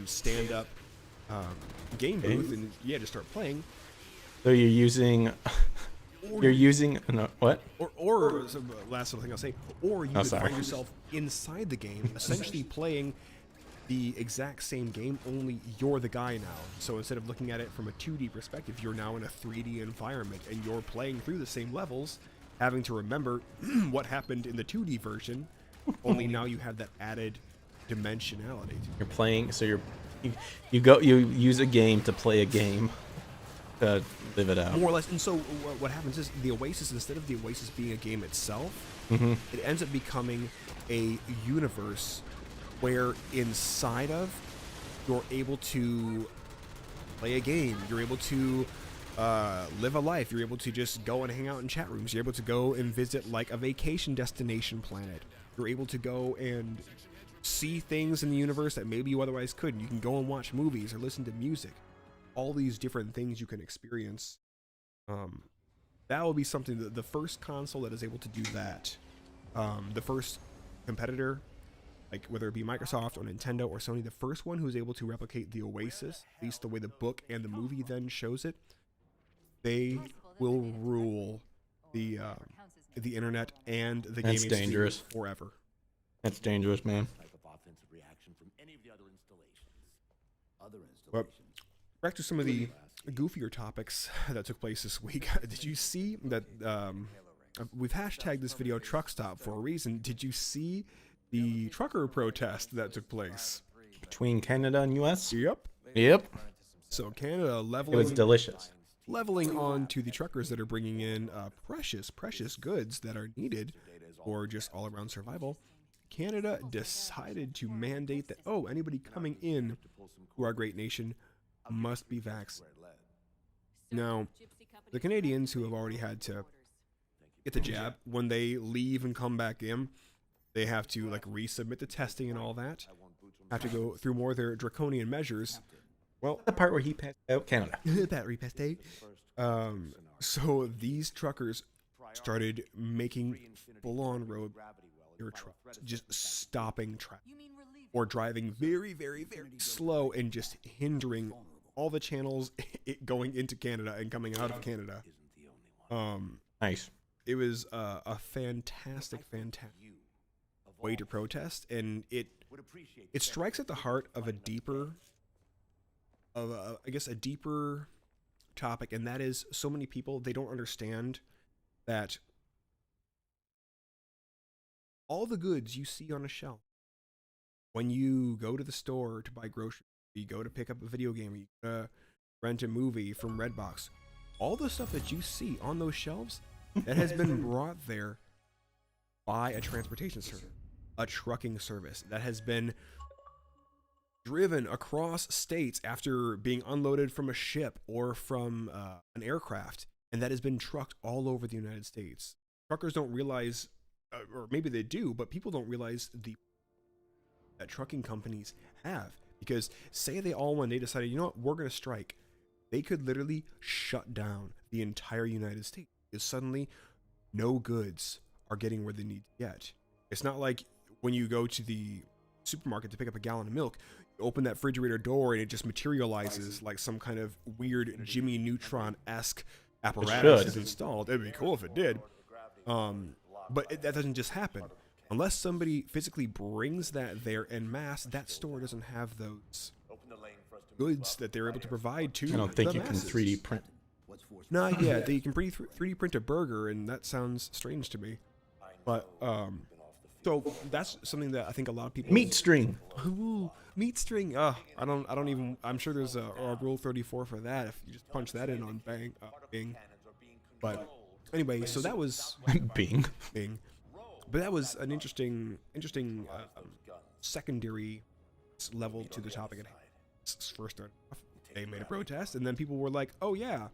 stand-up game booth and just start playing. So you're using what? Or so last little thing I'll say, or you could find yourself inside the game, essentially playing the exact same game, only you're the guy now. So instead of looking at it from a 2D perspective, you're now in a 3D environment and you're playing through the same levels, having to remember what happened in the 2D version, only now you have that added dimensionality. You're playing, so you use a game to play a game to live it out. More or less. And so what happens is the Oasis, instead of the Oasis being a game itself, it ends up becoming a universe where inside of you're able to play a game, you're able to live a life, you're able to just go and hang out in chat rooms, you're able to go and visit like a vacation destination planet, you're able to go and see things in the universe that maybe you otherwise couldn't. You can go and watch movies or listen to music, all these different things you can experience. That will be something that the first console that is able to do that, the first competitor, like whether it be Microsoft or Nintendo or Sony, the first one who's able to replicate the Oasis, at least the way the book and the movie then shows it, they will rule the internet and the gaming scene forever. That's dangerous, man. But back to some of the goofier topics that took place this week. Did you see that we've hashtagged this video truck stop for a reason? Did you see the trucker protest that took place between Canada and US? Yep. So Canada leveling. It was delicious. Leveling on to the truckers that are bringing in precious goods that are needed for just all-around survival. Canada decided to mandate that, oh, anybody coming in to our great nation must be vaccinated. Now, the Canadians who have already had to get the jab, when they leave and come back in, they have to like resubmit the testing and all that, have to go through more of their draconian measures. Well, The part where he passed out Canada. that repaste. So these truckers started making full-on road trucks, just stopping traffic or driving very, very, very slow and just hindering all the channels going into Canada and coming out of Canada. Nice. It was a fantastic way to protest, and it strikes at the heart of a deeper topic, and that is so many people, they don't understand that all the goods you see on a shelf, when you go to the store to buy groceries, you go to pick up a video game, you go to rent a movie from Redbox, all the stuff that you see on those shelves, that has been brought there by a transportation service, a trucking service that has been driven across states after being unloaded from a ship or from an aircraft, and that has been trucked all over the United States. Truckers don't realize, or maybe they do, but people don't realize that trucking companies have. Because say they all one day decided, you know what, we're going to strike. They could literally shut down the entire United States. Because suddenly, no goods are getting where they need to get. It's not like when you go to the supermarket to pick up a gallon of milk, you open that refrigerator door and it just materializes like some kind of weird Jimmy Neutron-esque apparatus is installed. It'd be cool if it did. But that doesn't just happen. Unless somebody physically brings that there en masse, that store doesn't have those goods that they're able to provide to I don't think the you can masses. 3D print. No, yeah, you can 3D print a burger, and that sounds strange to me. But so that's something that I think a lot of people. Meat string. Ooh, meat string. I don't even. I'm sure there's a Rule 34 for that. If you just punch that in on Bing. But anyway, so that was Bing. But that was an interesting secondary level to the topic at hand. First started off, they made a protest, and then people were like, "Oh yeah,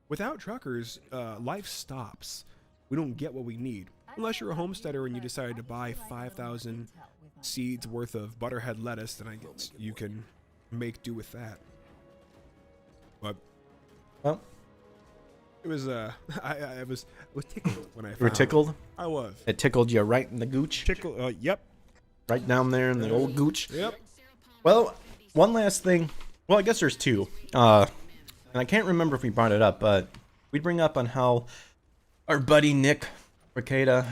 without truckers, life stops. We don't get what we need unless you're a homesteader and you decided to buy 5,000 seeds worth of butterhead lettuce. Then I guess you can make do with that." But Well, it was I was tickled when I found you were tickled? I was It tickled you right in the gooch? tickled. Yep. Right down there in the old gooch? Yep. Well, one last thing. Well, I guess there's two. And I can't remember if we brought it up, but we'd bring up on how our buddy Nick Ricada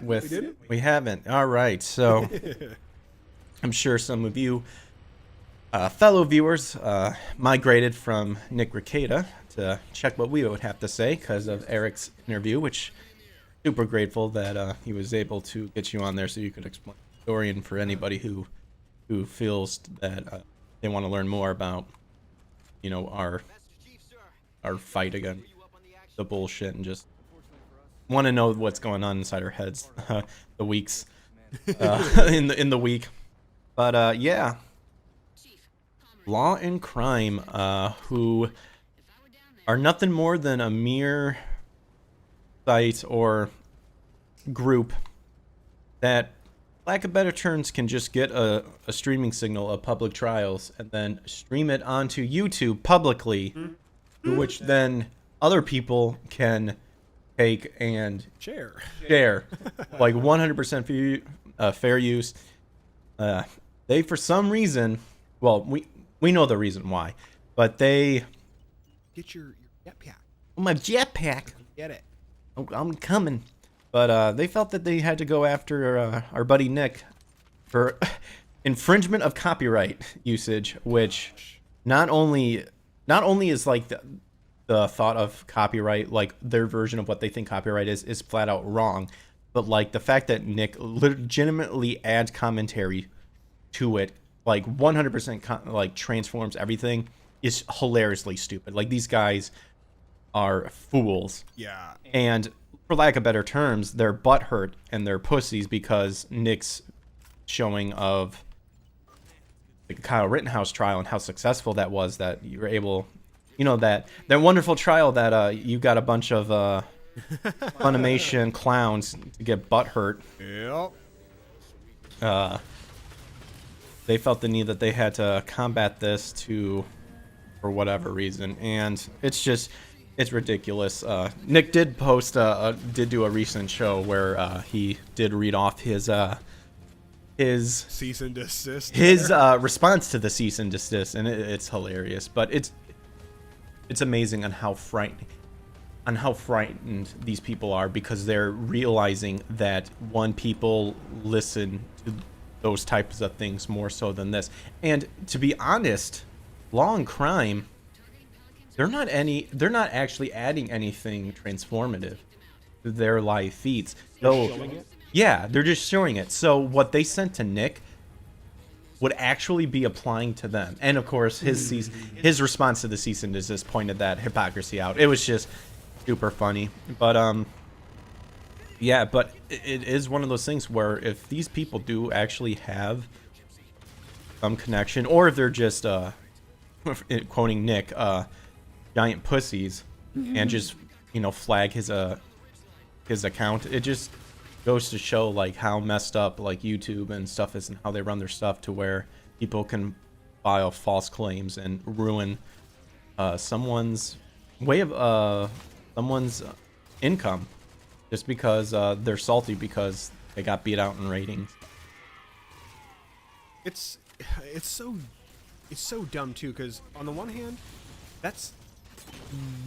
with... We didn't? We haven't. All right. So I'm sure some of you fellow viewers migrated from Nick Ricada to check what we would have to say because of Eric's interview, which super grateful that he was able to get you on there so you could explain the story, and for anybody who feels that they want to learn more about, you know, our fight against the bullshit and just want to know what's going on inside our heads the weeks in the week. But yeah, Law and Crime, who are nothing more than a mere site or group that, lack of better terms, can just get a streaming signal of public trials and then stream it onto YouTube publicly, which then other people can take and Share. like 100% fair use. They, for some reason, well, we know the reason why, but they Get your jetpack. my jetpack. Get it. I'm coming. But they felt that they had to go after our buddy Nick for infringement of copyright usage, which not only is like the thought of copyright, like their version of what they think copyright is flat out wrong, but like the fact that Nick legitimately adds commentary to it, like 100% like transforms everything, is hilariously stupid. Like, these guys are fools. Yeah. And for lack of better terms, they're butthurt and they're pussies because Nick's showing of the Kyle Rittenhouse trial and how successful that was, that you were able, that wonderful trial that you got a bunch of Funimation clowns to get butthurt. Yep. They felt the need that they had to combat this for whatever reason, and it's ridiculous. Nick did did do a recent show where he did read off his cease and desist. His response to the cease and desist, and it's hilarious. But it's amazing on how frightened these people are, because they're realizing that people listen to those types of things more so than this. And to be honest, Law and Crime, they're not actually adding anything transformative to their live feeds. Showing it? Yeah, they're just showing it. So what they sent to Nick would actually be applying to them. And of course, his response to the cease and desist pointed that hypocrisy out. It was just super funny. But yeah, but it is one of those things where if these people do actually have some connection, or if they're just quoting Nick, giant pussies, and just flag his account, it just goes to show like how messed up like YouTube and stuff is, and how they run their stuff to where people can file false claims and ruin someone's way of someone's income just because they're salty because they got beat out in ratings. It's so dumb too, because on the one hand, that's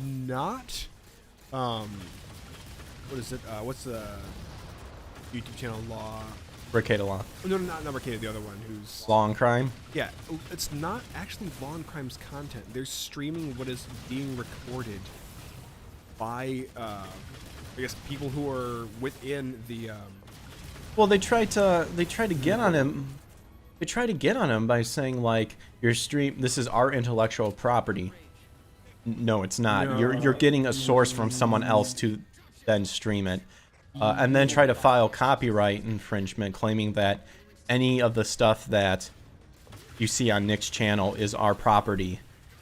not what is it? What's the YouTube channel? Bricada Law. No, not Bricada. The other one, who's Law and Crime. Yeah, it's not actually Law and Crime's content. They're streaming what is being recorded by, I guess, people who are within the. Well, they try to get on him. They try to get on him by saying like, your stream, this is our intellectual property. No, it's not. No. You're getting a source from someone else to then stream it. And then try to file copyright infringement, claiming that any of the stuff that you see on Nick's channel is our property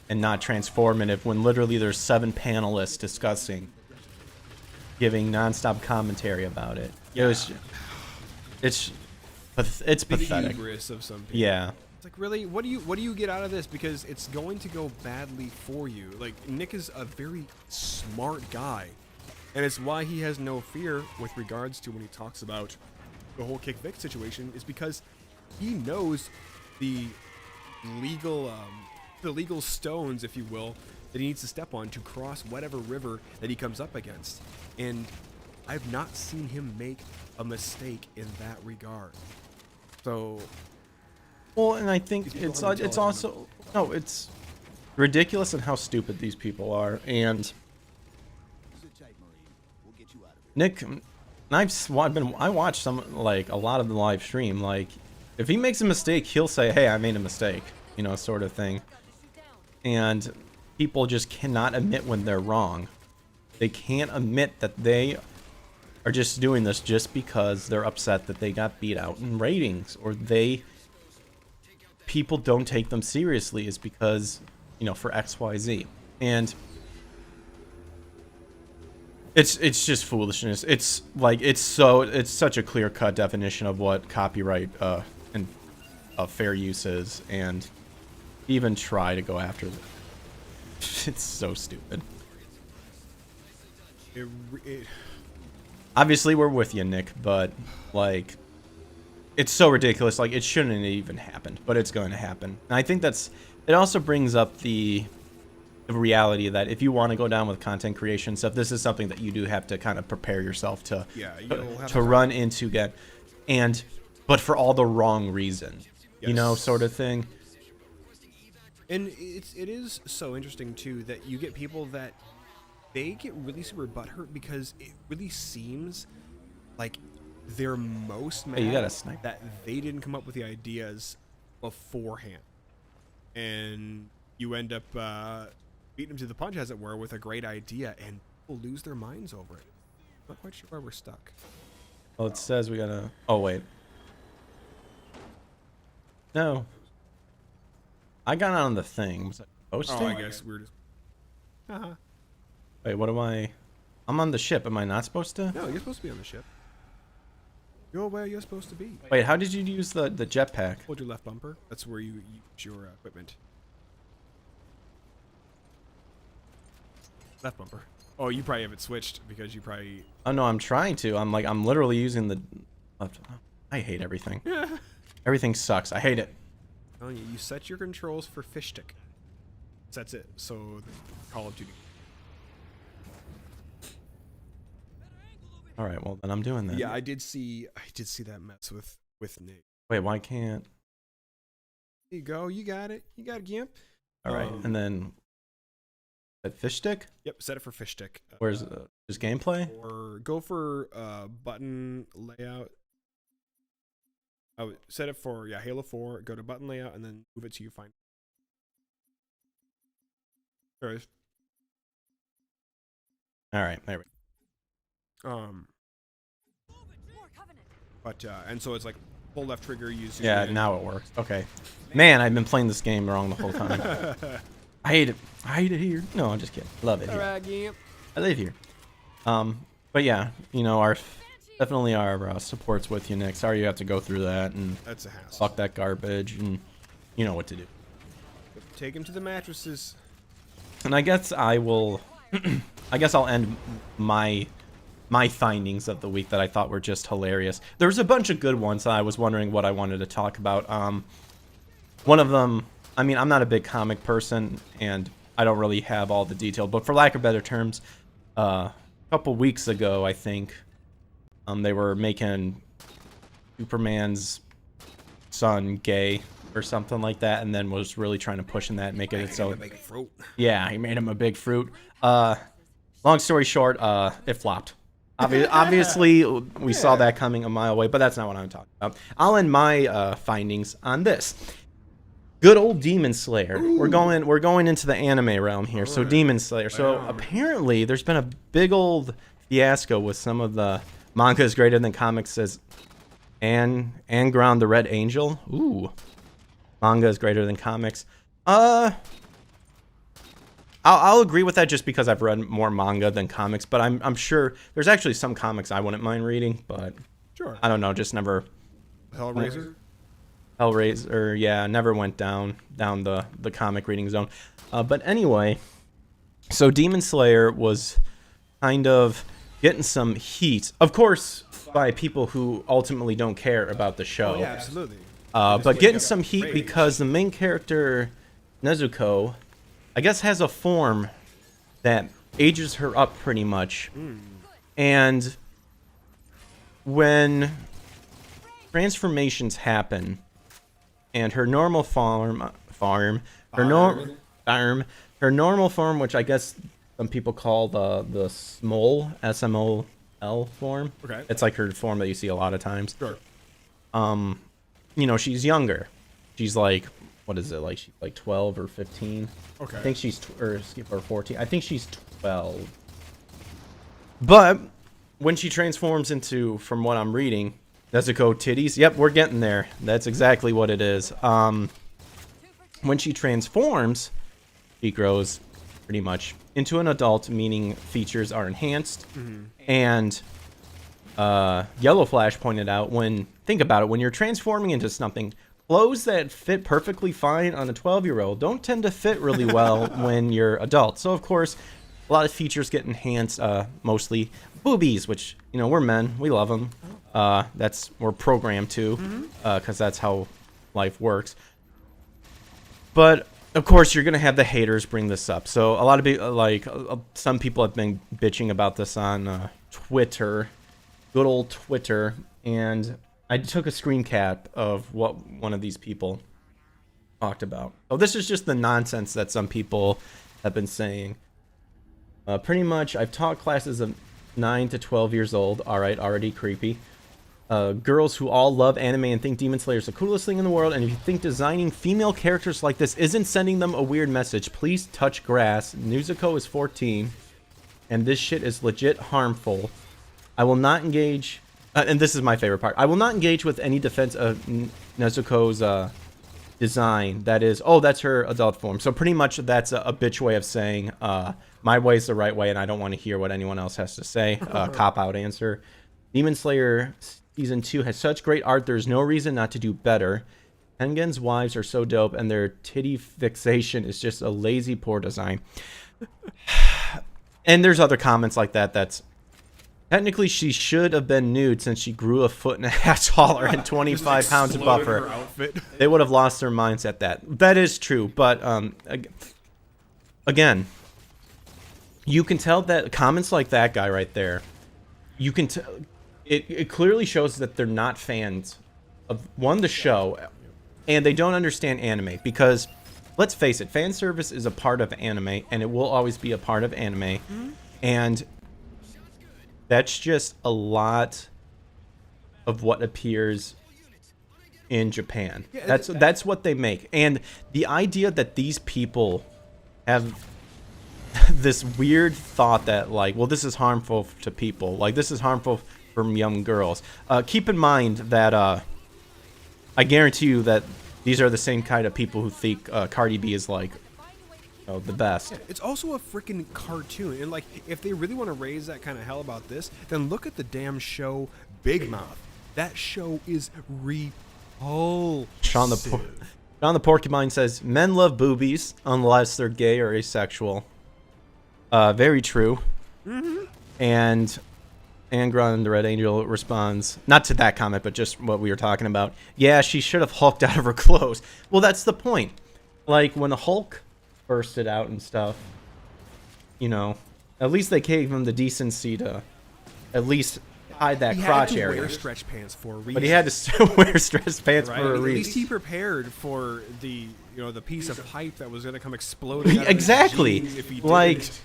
and not transformative, when literally there's 7 panelists discussing, giving nonstop commentary about it. Yeah. It's pathetic. The hubris of some people. Yeah. It's like, really, what do you get out of this? Because it's going to go badly for you. Like, Nick is a very smart guy. And it's why he has no fear with regards to when he talks about the whole Kick Vic situation, is because he knows the legal stones, if you will, that he needs to step on to cross whatever river that he comes up against. And I've not seen him make a mistake in that regard. So, well, and I think it's also it's ridiculous in how stupid these people are. And Nick, I watched a lot of the live stream. Like, if he makes a mistake, he'll say, "Hey, I made a mistake," sort of thing. And people just cannot admit when they're wrong. They can't admit that they are just doing this just because they're upset that they got beat out in ratings, or people don't take them seriously, is because, for XYZ. And it's just foolishness. It's like, it's such a clear-cut definition of what copyright and fair use is, and even try to go after them. It's so stupid. Obviously, we're with you, Nick, but like, it's so ridiculous. Like, it shouldn't have even happened, but it's going to happen. And I think it also brings up the reality that if you want to go down with content creation stuff, this is something that you do have to kind of prepare yourself to run into again, but for all the wrong reasons, Yes. Sort of thing. And it is so interesting too that you get people that they get really super butthurt because it really seems like they're most mad you gotta snipe. that they didn't come up with the ideas beforehand, and you end up beating them to the punch, as it were, with a great idea, and people lose their minds over it. Not quite sure why we're stuck. Well, it says we gotta... Oh, wait. No. I got on the thing. Was I supposed to? Oh, I guess we're just... Haha. Wait, what am I... I'm on the ship. Am I not supposed to? No, you're supposed to be on the ship. You're where you're supposed to be. Wait, how did you use the jetpack? Hold your left bumper. That's where you use your equipment. Left bumper. Oh, you probably have it switched because you probably... Oh, no, I'm trying to. I'm literally using the left. I hate everything. Yeah. Everything sucks. I hate it. Telling you, you set your controls for fish stick. That's it. So, the Call of Duty. All right, well then I'm doing that. Yeah, I did see that mess with Nick. Wait, why can't? There you go. You got it. You got it, Gimp. All right, and then that fish stick. Yep, set it for fish stick. Where's just gameplay? Or go for button layout. I would set it for Halo 4. Go to button layout and then move it to you find. There it is. All right, there we go. But and so it's like pull left trigger, use. Yeah, now it works. Okay. Man, I've been playing this game wrong the whole time. I hate it. I hate it here. No, I'm just kidding. Love it here. Alright, Gimp. I live here. But yeah, you know, definitely our support's with you, Nick. Sorry you have to go through that and That's a hassle. fuck that garbage, and you know what to do. Take him to the mattresses. And I guess I will. I guess I'll end my findings of the week that I thought were just hilarious. There's a bunch of good ones that I was wondering what I wanted to talk about. One of them, I mean, I'm not a big comic person, and I don't really have all the detail, but for lack of better terms, a couple weeks ago, I think, they were making Superman's son gay or something like that, and then was really trying to push in that and make it so. Yeah, he made him a big fruit. Long story short, it flopped. Obviously, we saw that coming a mile away, but that's not what I'm talking about. I'll end my findings on this. Good old Demon Slayer. Ooh. We're going into the anime realm here. So Demon Slayer. So apparently, there's been a big old fiasco with some of the mangas greater than comics. Says Anground the Red Angel. Ooh, manga is greater than comics. I'll agree with that just because I've read more manga than comics, but I'm sure there's actually some comics I wouldn't mind reading, but sure. I don't know, just never. Hellraiser, yeah, never went down the comic reading zone. But anyway, so Demon Slayer was kind of getting some heat, of course, by people who ultimately don't care about the show. Oh, yeah, absolutely. But getting some heat because the main character, Nezuko, I guess has a form that ages her up pretty much. And when transformations happen and her normal her normal form, which I guess some people call the smol, S-M-O-L form. Okay. It's like her form that you see a lot of times. Sure. You know, she's younger. She's like, what is it, like she's like 12 or 15? Okay. I think she's or 14. I think she's 12. But when she transforms into, from what I'm reading, Nezuko titties. Yep, we're getting there. That's exactly what it is. When she transforms, she grows pretty much into an adult, meaning features are enhanced. And Yellow Flash pointed out, think about it, when you're transforming into something, clothes that fit perfectly fine on a 12-year-old don't tend to fit really well when you're adult. So, of course, a lot of features get enhanced, mostly boobies, which, you know, we're men. We love them. We're programmed to, because that's how life works. But, of course, you're going to have the haters bring this up. So, a lot of people, some people have been bitching about this on Twitter, good old Twitter, and I took a screen cap of what one of these people talked about. So this is just the nonsense that some people have been saying. Pretty much, I've taught classes of 9 to 12 years old. All right, already creepy. Girls who all love anime and think Demon Slayer is the coolest thing in the world. And if you think designing female characters like this isn't sending them a weird message, please touch grass. Nezuko is 14. And this shit is legit harmful. I will not engage, and this is my favorite part. I will not engage with any defense of Nezuko's design. That is, oh, that's her adult form. So pretty much that's a bitch way of saying my way is the right way, and I don't want to hear what anyone else has to say. Cop out answer. Demon Slayer Season 2 has such great art. There's no reason not to do better. Tengen's wives are so dope, and their titty fixation is just a lazy, poor design. And there's other comments like that. That's technically she should have been nude since she grew a foot and a half taller and 25 pounds above her. They would have lost their minds at that. That is true, but again, you can tell that comments like that guy right there, you can tell it clearly shows that they're not fans of the show. And they don't understand anime because, let's face it, fan service is a part of anime, and it will always be a part of anime. And that's just a lot of what appears in Japan. That's what they make. And the idea that these people have this weird thought that, like, well, this is harmful to people. Like, this is harmful for young girls. Keep in mind that... I guarantee you that these are the same kind of people who think Cardi B is like, the best. Yeah, it's also a freaking cartoon, and like, if they really want to raise that kind of hell about this, then look at the damn show Big Mouth. That show is repulsive. Sean the Porcupine says, men love boobies unless they're gay or asexual. Very true. And Angron, the Red Angel, responds, not to that comment, but just what we were talking about. Yeah, she should have hulked out of her clothes. Well, that's the point. Like, when the Hulk bursted out and stuff, you know, at least they gave him the decency to at least hide that crotch area. He had to wear stretch pants for a reason. But he had to wear stretch pants for a reason. At least he prepared for the, the piece of pipe that was going to come exploding out exactly. of his jeans if he like, didn't.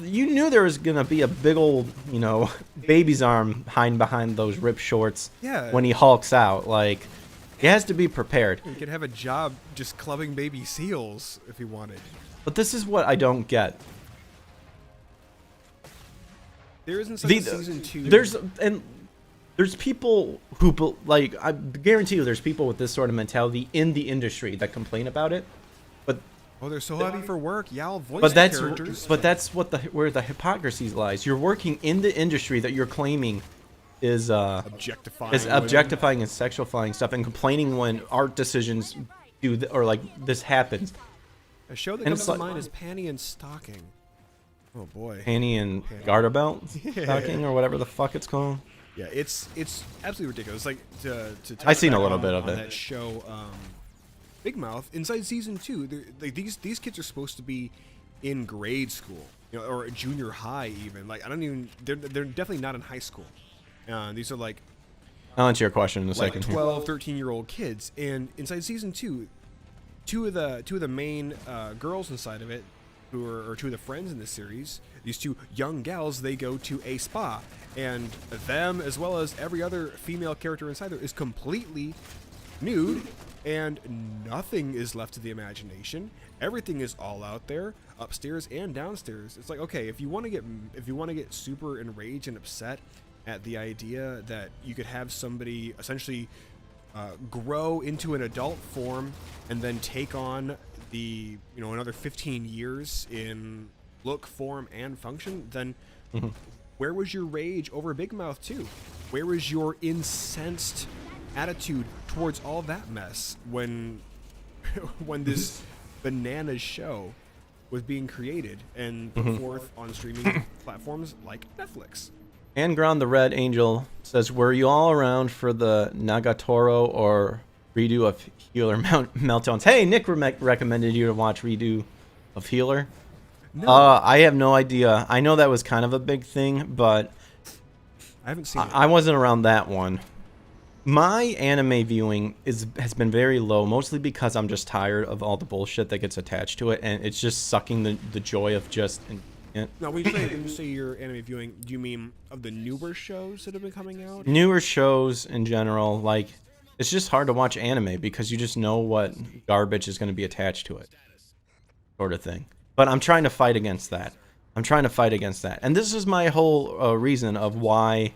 You knew there was going to be a big old, baby's arm hiding behind those ripped shorts when he hulks out. Like, he has to be prepared. He could have a job just clubbing baby seals if he wanted. But this is what I don't get. There isn't such a season 2. There's people who, like, I guarantee you there's people with this sort of mentality in the industry that complain about it. But they're so heavy for work. Yeah, I'll voice but that's characters. But that's where the hypocrisy lies. You're working in the industry that you're claiming is objectifying and sexualizing stuff, and complaining when art decisions or like this happens. A show that comes to mind is Panty and Stocking. Oh boy. Panty and garter belt stocking or whatever the fuck it's called. Yeah, it's absolutely ridiculous. Like to I've seen a little bit of it. That show. Big Mouth inside season 2, like these kids are supposed to be in grade school, or junior high even. Like they're definitely not in high school. These are like, I'll answer your question in a second. 12, 13-year-old kids, and inside season 2, two of the main girls inside of it, who are two of the friends in this series, these two young gals, they go to a spa, and them as well as every other female character inside there is completely nude. And nothing is left to the imagination. Everything is all out there, upstairs and downstairs. It's like, okay, if you want to get super enraged and upset at the idea that you could have somebody essentially grow into an adult form and then take on the another 15 years in look, form, and function, then where was your rage over Big Mouth 2? Where was your incensed attitude towards all that mess when this bananas show was being created and put forth on streaming platforms like Netflix? Angron the Red Angel says, were you all around for the Nagatoro or redo of Healer Meltdowns? Hey, Nick recommended you to watch redo of Healer. No. I have no idea. I know that was kind of a big thing, but I haven't seen it. I wasn't around that one. My anime viewing has been very low, mostly because I'm just tired of all the bullshit that gets attached to it, and it's just sucking the joy of just... Now, when you say your anime viewing, do you mean of the newer shows that have been coming out? Newer shows in general. Like, it's just hard to watch anime because you just know what garbage is going to be attached to it, sort of thing. But I'm trying to fight against that. I'm trying to fight against that. And this is my whole reason of why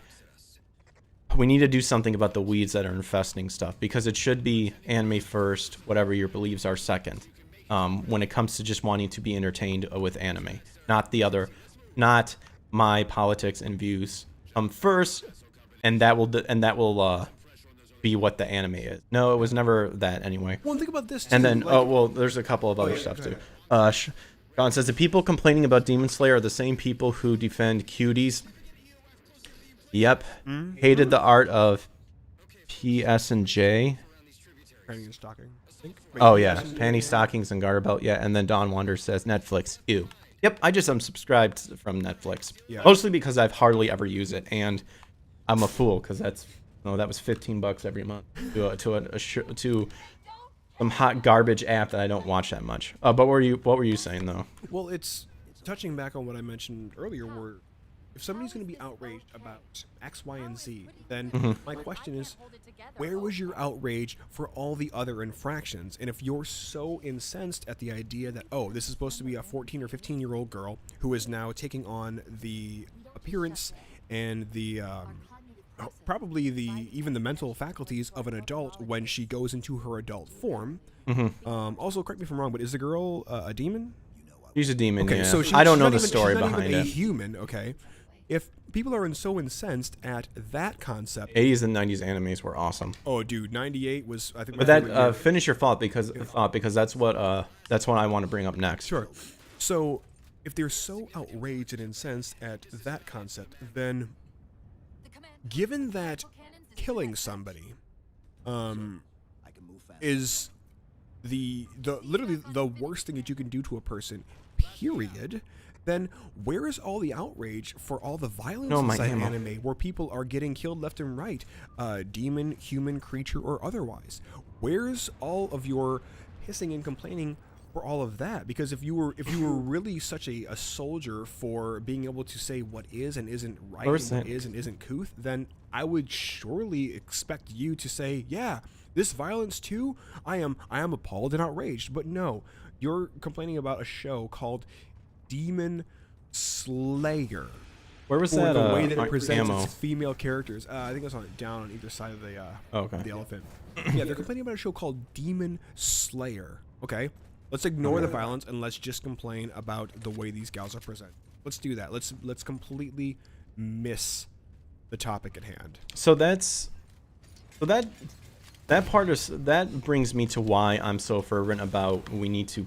we need to do something about the weeds that are infesting stuff, because it should be anime first, whatever your beliefs are second, when it comes to just wanting to be entertained with anime, not the other, not my politics and views first, and that will be what the anime is. No, it was never that anyway. Well, think about this too, and then like, there's a couple of other stuff too. Sean says the people complaining about Demon Slayer are the same people who defend cuties. Yep. Hated the art of PS and J. Panty and stocking, I think. Oh yeah, panty stockings and garter belt. Yeah, and then Don Wander says Netflix. Ew. Yep, I just unsubscribed from Netflix. Yeah. Mostly because I've hardly ever used it, and I'm a fool because that was $15 every month to some hot garbage app that I don't watch that much. But what were you saying though? Well, it's touching back on what I mentioned earlier, where if somebody's going to be outraged about X, Y, and Z, then my question is, where was your outrage for all the other infractions? And if you're so incensed at the idea that, oh, this is supposed to be a 14 or 15-year-old girl who is now taking on the appearance and the probably even the mental faculties of an adult when she goes into her adult form. Also, correct me if I'm wrong, but is the girl a demon? She's a demon. Okay, yeah. so I don't know the she's story not behind even it. a human, okay? If people are so incensed at that concept, 80s and 90s animes were awesome. oh, dude, 98 was, I think. But that finish your thought because that's what I want to bring up next. Sure. So, if they're so outraged and incensed at that concept, then, given that killing somebody, is the literally the worst thing that you can do to a person, period, then where is all the outrage for all the violence inside anime where people are getting killed left and right, demon, human, creature, or otherwise? Where's all of your hissing and complaining for all of that? Because if you were really such a soldier for being able to say what is and isn't right, and what is and isn't couth, then I would surely expect you to say, yeah, this violence too, I am appalled and outraged. But no, you're complaining about a show called Demon Slayer. Where was for that? The way that it presents ammo? its female characters. I think it's down on either side of the okay. elephant. Yeah, they're complaining about a show called Demon Slayer. Okay, let's ignore the violence and let's just complain about the way these gals are presented. Let's do that. Let's completely miss the topic at hand. So that brings me to why I'm so fervent about we need to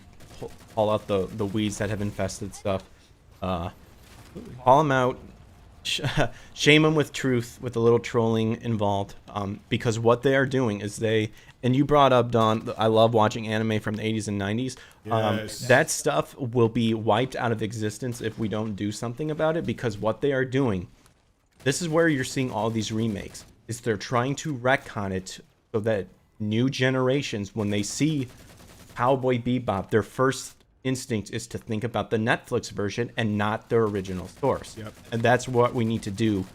pull out the weeds that have infested stuff. Call them out, shame them with truth, with a little trolling involved, because what they are doing is and you brought up, Don, I love watching anime from the 80s and 90s. Yes. That stuff will be wiped out of existence if we don't do something about it, because what they are doing, this is where you're seeing all these remakes, is they're trying to retcon it so that new generations, when they see Cowboy Bebop, their first instinct is to think about the Netflix version and not their original source. Yep. And that's what we need to do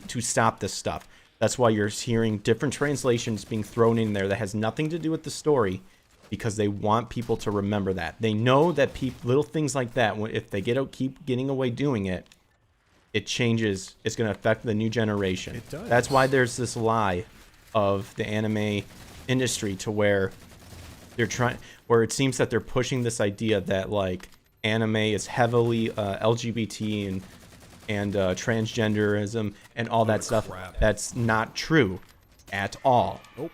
to stop this stuff. That's why you're hearing different translations being thrown in there that has nothing to do with the story, because they want people to remember that. They know that little things like that, if they keep getting away doing it, it changes. It's going to affect the new generation. It does. That's why there's this lie of the anime industry to where it seems that they're pushing this idea that like anime is heavily LGBT and transgenderism and all that stuff. Crap. That's not true at all. Nope.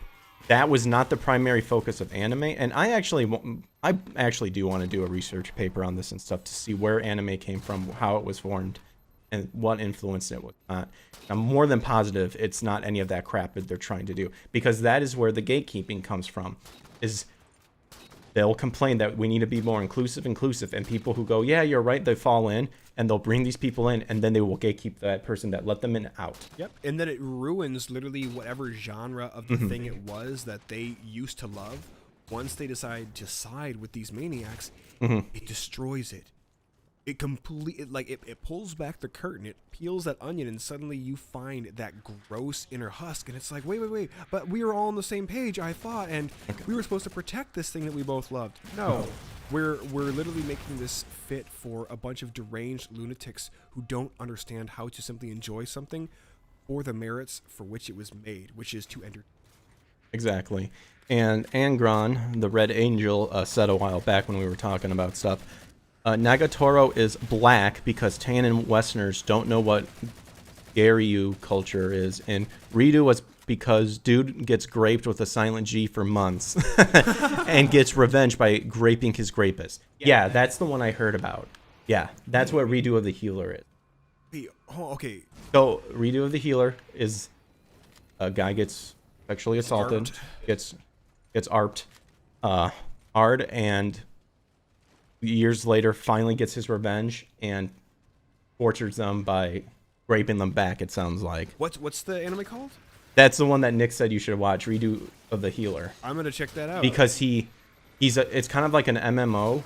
That was not the primary focus of anime, and I actually do want to do a research paper on this and stuff to see where anime came from, how it was formed, and what influenced it was not. I'm more than positive it's not any of that crap that they're trying to do, because that is where the gatekeeping comes from. Is they'll complain that we need to be more inclusive, and people who go, yeah, you're right, they fall in, and they'll bring these people in, and then they will gatekeep that person that let them in out. Yep, and then it ruins literally whatever genre of the thing it was that they used to love. Once they decide to side with these maniacs, it destroys it. It pulls back the curtain, it peels that onion, and suddenly you find that gross inner husk, and it's like, wait, but we were all on the same page, I thought, and we were supposed to protect this thing that we both loved. No, We're literally making this fit for a bunch of deranged lunatics who don't understand how to simply enjoy something for the merits for which it was made, which is to enter. Exactly. And Angron, the Red Angel, said a while back when we were talking about stuff, Nagatoro is black because Tannin Westerners don't know what Garyu culture is, and Ridu was because dude gets graped with a silent G for months and gets revenge by graping his grapist. Yeah, that's the one I heard about. Yeah, that's what Ridu of the Healer is. Wait, oh, okay. So Ridu of the Healer is a guy gets sexually assaulted, gets arped hard, and years later finally gets his revenge and tortures them by raping them back, it sounds like. What's the anime called? That's the one that Nick said you should watch, Redo of the Healer. I'm gonna check that out. Because it's kind of like an MMO.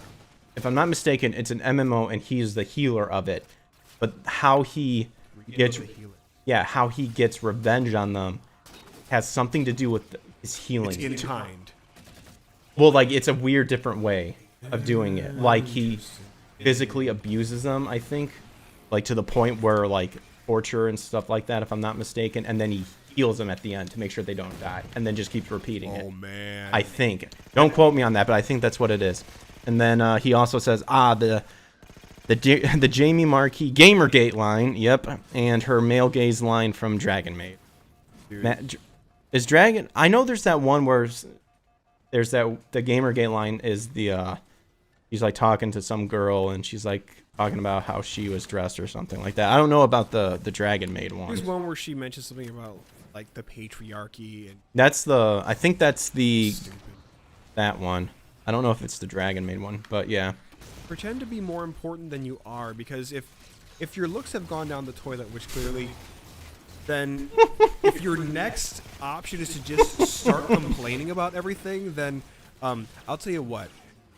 If I'm not mistaken, it's an MMO and he's the healer of it. But how he gets how he gets revenge on them has something to do with his healing. It's in kind. Well, like it's a weird different way of doing it. Like he physically abuses them, I think. Like to the point where like torture and stuff like that, if I'm not mistaken, and then he heals them at the end to make sure they don't die, and then just keeps repeating it. Oh man! I think. Don't quote me on that, but I think that's what it is. And then he also says, the Jamie Markey Gamergate line, yep, and her male gaze line from Dragon Maid. Is Dragon? I know there's that one where there's the Gamergate line is the he's like talking to some girl and she's like talking about how she was dressed or something like that. I don't know about the Dragon Maid one. There's one where she mentions something about like the patriarchy and I think that's that one. I don't know if it's the Dragon Maid one, but yeah. Pretend to be more important than you are, because if your looks have gone down the toilet, which clearly, then if your next option is to just start complaining about everything, then I'll tell you what.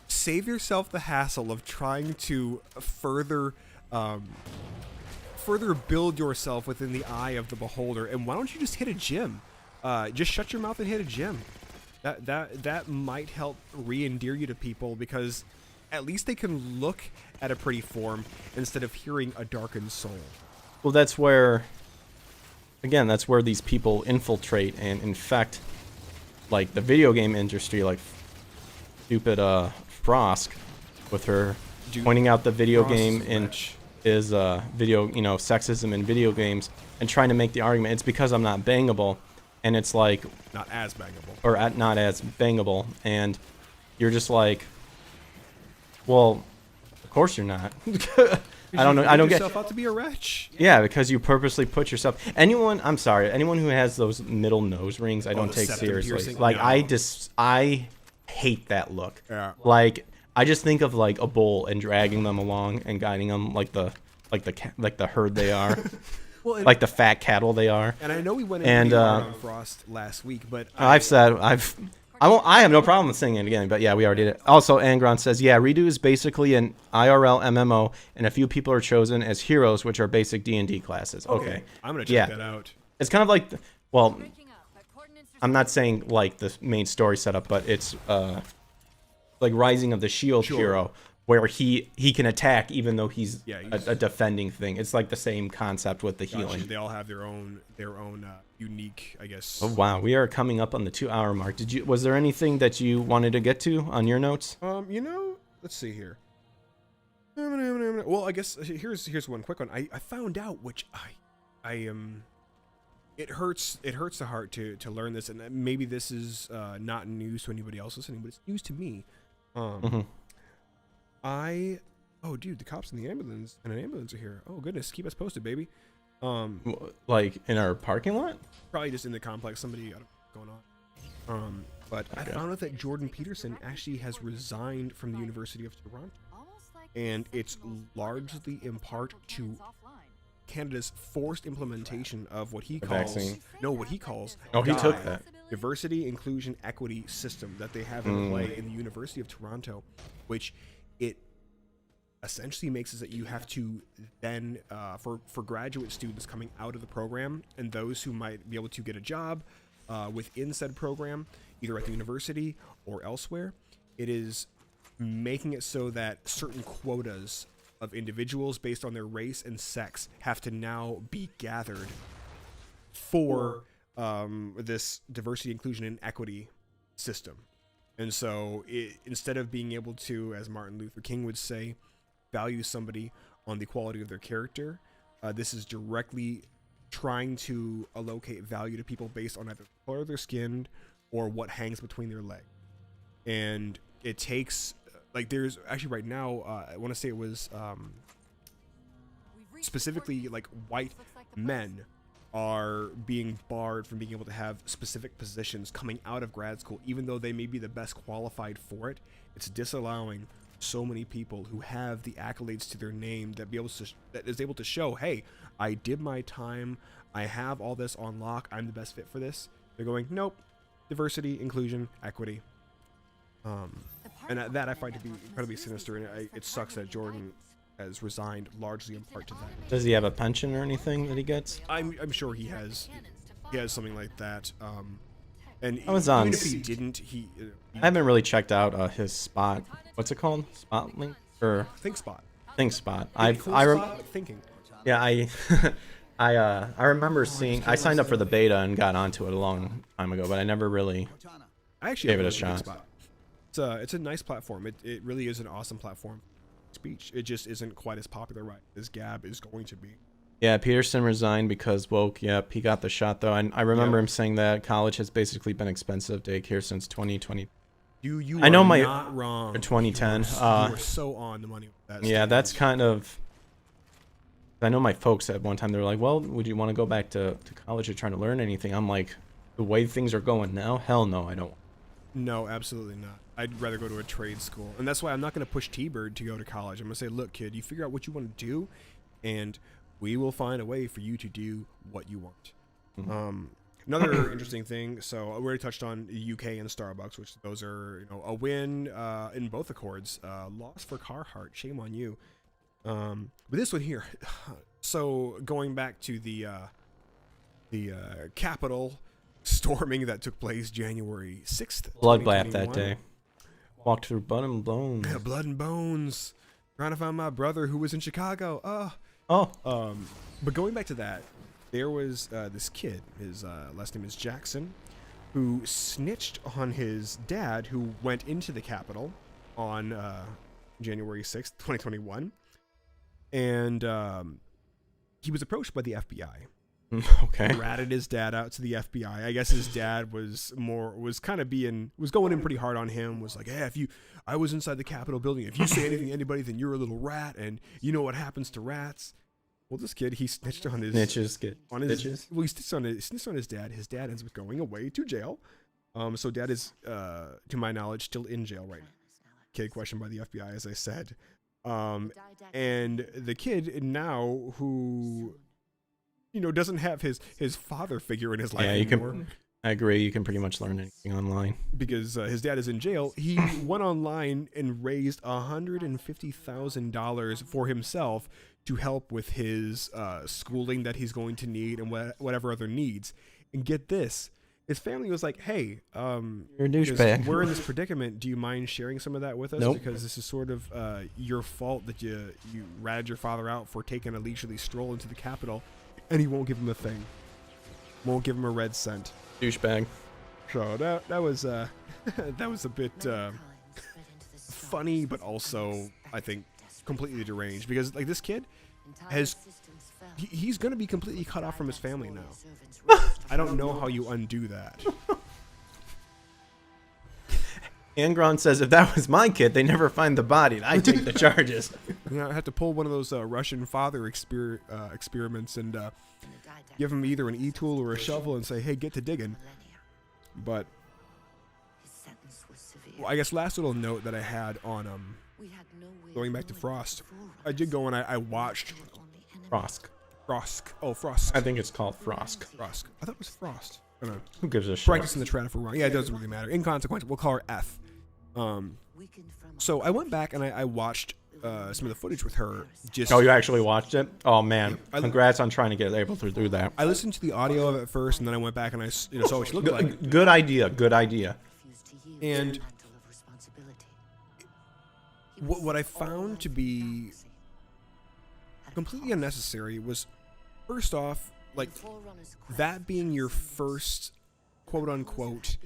Save yourself the hassle of trying to further build yourself within the eye of the beholder, and why don't you just hit a gym? Just shut your mouth and hit a gym. That might help re-endear you to people, because at least they can look at a pretty form instead of hearing a darkened soul. Well, that's where these people infiltrate and infect, like the video game industry, like stupid Frosk with her pointing out the video game and is video, sexism in video games and trying to make the argument it's because I'm not bangable, and it's like not as bangable, or not as bangable, and you're just like, well, of course you're not. I don't know. I don't get yourself out to be a wretch. Yeah, because you purposely put yourself. Anyone who has those middle nose rings, I don't take seriously. Piercing? Like no. I hate that look. Yeah. Like I just think of like a bull and dragging them along and guiding them like the herd they are. Well, like the fat cattle they are. And I know we went into on Frost last week, but I have no problem with saying it again, but yeah, we already did it. Also, Angron says, yeah, Redo is basically an IRL MMO, and a few people are chosen as heroes, which are basic D&D classes. Okay. I'm going to check that out. It's kind of like, well, I'm not saying like the main story setup, but it's like Rising of the Shield Hero, where he can attack even though he's a defending thing. It's like the same concept with the healing. They all have their own unique, I guess. Oh wow, we are coming up on the 2-hour mark. Was there anything that you wanted to get to on your notes? Let's see here. Well, I guess here's one quick one. I found out, which I am. It hurts the heart to learn this, and maybe this is not news to anybody else listening, but it's news to me. Oh dude, the cops in the ambulance and an ambulance are here. Oh goodness, keep us posted, baby. Like in our parking lot? Probably just in the complex. Somebody got going on. But okay. I found out that Jordan Peterson actually has resigned from the University of Toronto, and it's largely in part to Canada's forced implementation of what he calls he took that diversity, inclusion, equity system that they have in play in the University of Toronto, which it essentially makes is that you have to then for graduate students coming out of the program and those who might be able to get a job within said program, either at the university or elsewhere, it is making it so that certain quotas of individuals based on their race and sex have to now be gathered for this diversity, inclusion, and equity system. And so instead of being able to, as Martin Luther King would say, value somebody on the quality of their character, this is directly trying to allocate value to people based on either the color of their skin or what hangs between their legs. And it takes, like, there's actually right now, I want to say it was specifically like white men are being barred from being able to have specific positions coming out of grad school, even though they may be the best qualified for it. It's disallowing so many people who have the accolades to their name that is able to show, hey, I did my time, I have all this on lock, I'm the best fit for this. They're going, nope, diversity, inclusion, equity. And that I find to be incredibly sinister, and it sucks that Jordan has resigned largely in part to that. Does he have a pension or anything that he gets? I'm sure he has something like that. And I was even on. if he didn't, I haven't really checked out his spot. What's it called? Spot link or ThinkSpot. ThinkSpot. Thinking. Yeah, I remember seeing. I signed up for the beta and got onto it a long time ago, but I never really gave it a shot. It's a nice platform. It really is an awesome platform. Speech. It just isn't quite as popular right as Gab is going to be. Yeah, Peterson resigned because woke. Yep, he got the shot though. I remember him saying that college has basically been expensive daycare since 2020. You I know are not wrong. For 2010. You are so on the money with that. Yeah, that's kind of. I know my folks at one time they were like, "Well, would you want to go back to college or trying to learn anything?" I'm like, the way things are going now, hell no, I don't. No, absolutely not. I'd rather go to a trade school. And that's why I'm not going to push T-Bird to go to college. I'm going to say, look, kid, you figure out what you want to do, and we will find a way for you to do what you want. Mm-hmm. Another interesting thing, so we already touched on UK and Starbucks, which those are, a win in both accords. Loss for Carhartt, shame on you. But this one here, so going back to the Capitol storming that took place January 6th. Bloodbath that day. Walked through blood and bones. Yeah, blood and bones. Trying to find my brother who was in Chicago. But going back to that, there was this kid. His last name is Jackson, who snitched on his dad, who went into the Capitol on January 6th, 2021. And he was approached by the FBI. Okay. Ratted his dad out to the FBI. I guess his dad was going in pretty hard on him. Was like, hey, I was inside the Capitol building. If you say anything to anybody, then you're a little rat, and you know what happens to rats. Well, this kid, he snitched on his snitches. Well, he snitched on his dad. His dad ends up going away to jail. So dad is, to my knowledge, still in jail right now. Kid questioned by the FBI, as I said. And the kid now who, doesn't have his father figure in his life anymore. I agree. You can pretty much learn anything online. Because his dad is in jail. He went online and raised $150,000 for himself to help with his schooling that he's going to need and whatever other needs. And get this. His family was like, hey, you're a douchebag. We're in this predicament. Do you mind sharing some of that with us? Nope. Because this is sort of your fault that you ratted your father out for taking a leisurely stroll into the Capitol. And he won't give him a thing. Won't give him a red cent. Douchebag. So that was that was a bit funny, but also I think completely deranged, because like this kid he's gonna be completely cut off from his family now. I don't know how you undo that. Angron says, if that was my kid, they never find the body. I take the charges. I have to pull one of those Russian father experiments and give him either an e-tool or a shovel and say, hey, get to digging. But I guess last little note that I had on going back to Frost, I did go and I watched Frosk. Oh, Frost. I think it's called Frosk. Frost. I thought it was Frost. I don't know. Who gives a shit? Practice in the trad if we're wrong. Yeah, it doesn't really matter. Inconsequential. We'll call her F. So I went back and I watched some of the footage with her. Oh, you actually watched it? Oh man, congrats on trying to get able to do that. I listened to the audio of it first, and then I went back and I saw what she looked like. Good idea. Good idea. And what I found to be completely unnecessary was, first off, like, that being your first quote unquote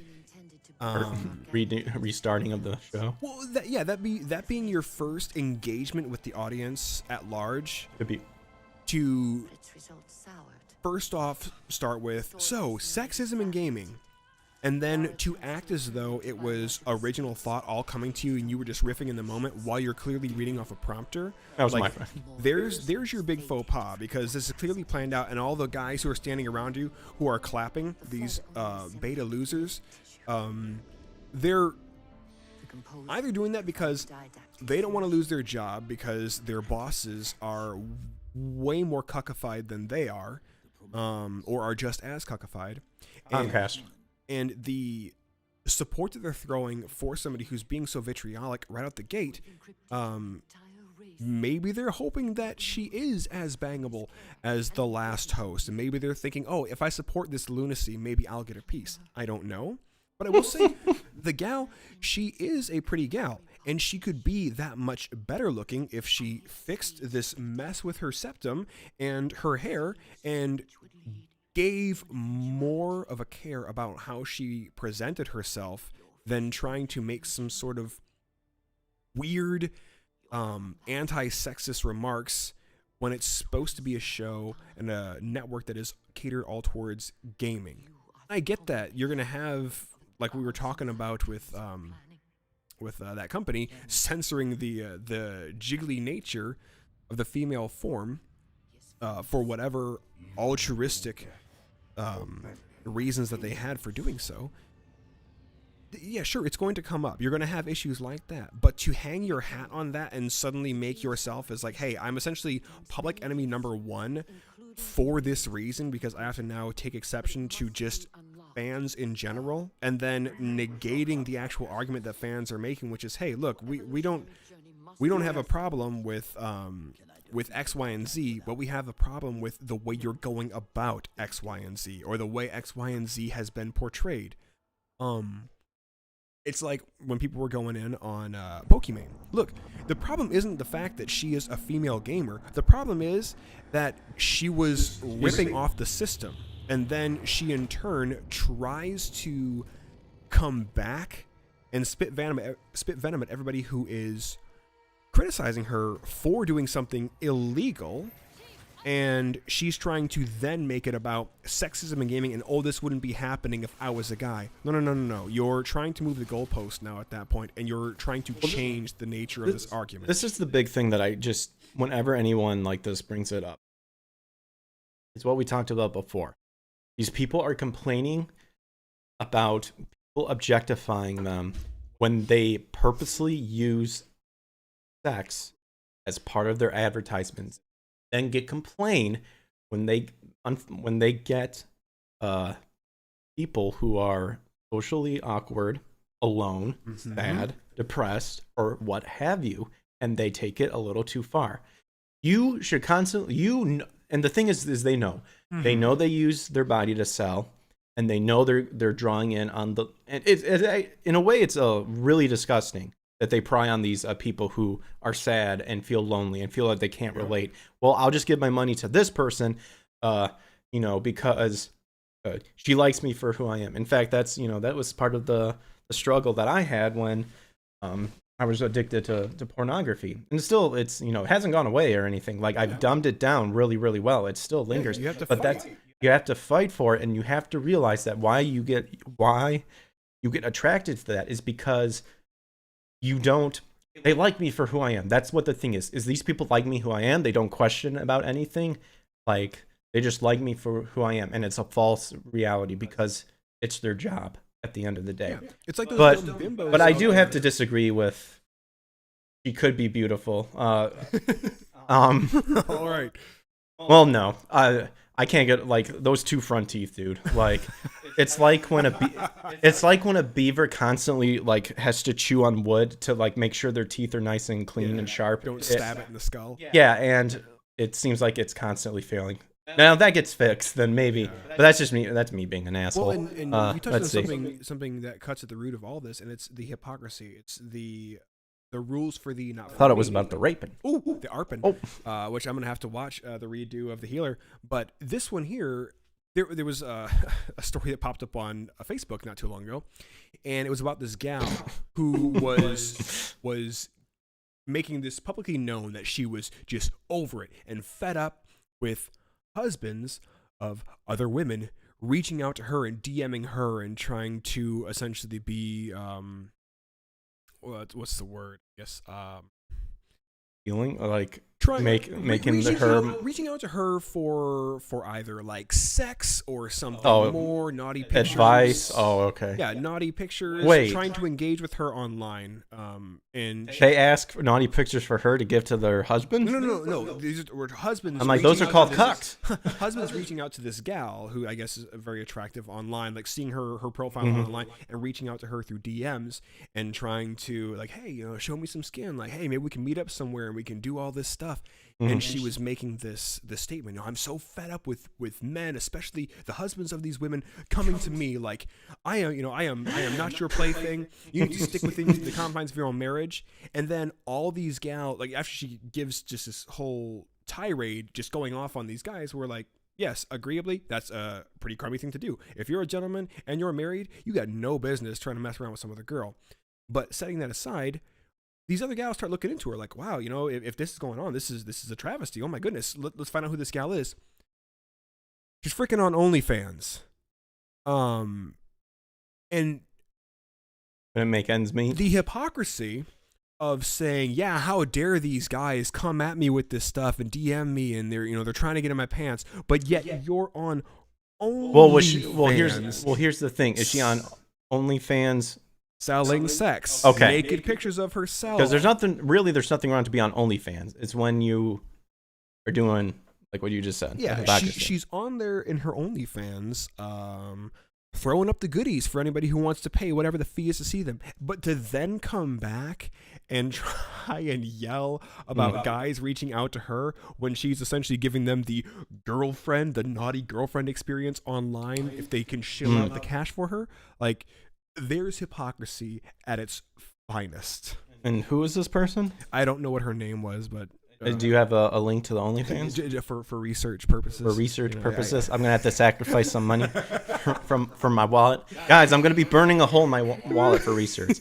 Restarting of the show. well, that being your first engagement with the audience at large, Could be. to first off start with, so sexism in gaming, and then to act as though it was original thought all coming to you and you were just riffing in the moment while you're clearly reading off a prompter. That was like, my friend. There's your big faux pas, because this is clearly planned out, and all the guys who are standing around you who are clapping, these beta losers, they're either doing that because they don't want to lose their job because their bosses are way more cuckified than they are, or are just as cuckified. And the support that they're throwing for somebody who's being so vitriolic right out the gate, maybe they're hoping that she is as bangable as the last host, and maybe they're thinking, oh, if I support this lunacy, maybe I'll get a piece. I don't know. But I will say, the gal, she is a pretty gal, and she could be that much better looking if she fixed this mess with her septum and her hair and gave more of a care about how she presented herself than trying to make some sort of weird anti-sexist remarks when it's supposed to be a show and a network that is catered all towards gaming. I get that you're gonna have, like we were talking about with that company, censoring the jiggly nature of the female form for whatever altruistic reasons that they had for doing so. Yeah, sure, it's going to come up. You're going to have issues like that. But to hang your hat on that and suddenly make yourself as like, hey, I'm essentially public enemy number one for this reason because I have to now take exception to just fans in general, and then negating the actual argument that fans are making, which is, hey, look, we don't have a problem with X, Y, and Z, but we have a problem with the way you're going about X, Y, and Z, or the way X, Y, and Z has been portrayed. It's like when people were going in on Pokimane. Look, the problem isn't the fact that she is a female gamer. The problem is that she was ripping off the system, and then she in turn tries to come back and spit venom at everybody who is criticizing her for doing something illegal, and she's trying to then make it about sexism in gaming and, oh, this wouldn't be happening if I was a guy. No. You're trying to move the goalpost now at that point, and you're trying to change the nature of this argument. This is the big thing that I just, whenever anyone like this brings it up, it's what we talked about before. These people are complaining about people objectifying them when they purposely use sex as part of their advertisements, then complain when they get people who are socially awkward, alone, sad, depressed, or what have you, and they take it a little too far. You should constantly, and the thing is they know. They know they use their body to sell, and they know they're drawing in on the. And in a way, it's really disgusting that they pry on these people who are sad and feel lonely and feel like they can't relate. Well, I'll just give my money to this person, because she likes me for who I am. In fact, that's that was part of the struggle that I had when I was addicted to pornography, and still it's it hasn't gone away or anything. Like I've dumbed it down really, really well. It still lingers, you have to but fight. you have to fight for it, and you have to realize that why you get attracted to that is because they like me for who I am. That's what the thing is these people like me who I am. They don't question about anything. Like they just like me for who I am, and it's a false reality because it's their job at the end of the day. Yeah. It's like those dumb bimbos. But I do have to disagree with. She could be beautiful. All right. Well, no. I can't get like those two front teeth, dude. Like it's like when a beaver constantly like has to chew on wood to like make sure their teeth are nice and clean and sharp. Don't stab it in the skull. Yeah, and it seems like it's constantly failing. Now if that gets fixed, then maybe. But that's just me. That's me being an asshole. Well, and you touched on something that cuts at the root of all this, and it's the hypocrisy. It's the the rules for the not. I thought it was about the raping. Ooh, the ARPing. Oh. Which I'm gonna have to watch the redo of the Healer. But this one here, there was a story that popped up on Facebook not too long ago, and it was about this gal who was making this publicly known that she was just over it and fed up with husbands of other women reaching out to her and DMing her and trying to essentially be what's the word? I guess Feeling like reaching out to her for either like sex or something more naughty pictures. Advice. Oh, okay. Yeah, naughty pictures. Wait. Trying to engage with her online. And they ask for naughty pictures for her to give to their husbands? No. These were husbands. I'm like, those are called cucks. Husbands reaching out to this gal who I guess is very attractive online, like seeing her profile online and reaching out to her through DMs and trying to like, hey, show me some skin. Like, hey, maybe we can meet up somewhere and we can do all this stuff. And she was making this statement. I'm so fed up with men, especially the husbands of these women, coming to me like, I am not your plaything. You need to stick within the confines of your own marriage. And then all these gals, like after she gives just this whole tirade, just going off on these guys, who are like, yes, agreeably, that's a pretty crummy thing to do. If you're a gentleman and you're married, you got no business trying to mess around with some other girl. But setting that aside, these other gals start looking into her like, wow, if this is going on, this is a travesty. Oh my goodness, let's find out who this gal is. She's freaking on OnlyFans, and Gonna make ends meet. The hypocrisy of saying, yeah, how dare these guys come at me with this stuff and DM me, and they're trying to get in my pants, but yet you're on OnlyFans. Here's the thing: is she on OnlyFans? Selling sex. Okay. Naked pictures of herself. Because there's nothing wrong to be on OnlyFans. It's when you are doing like what you just said. Yeah, she's on there in her OnlyFans, throwing up the goodies for anybody who wants to pay whatever the fee is to see them. But to then come back and try and yell about guys reaching out to her when she's essentially giving them the naughty girlfriend experience online if they can shill out the cash for her, like. There's hypocrisy at its finest. And who is this person? I don't know what her name was, but... do you have a link to the OnlyFans? For research purposes. For research purposes? I'm going to have to sacrifice some money from my wallet. Guys, I'm going to be burning a hole in my wallet for research.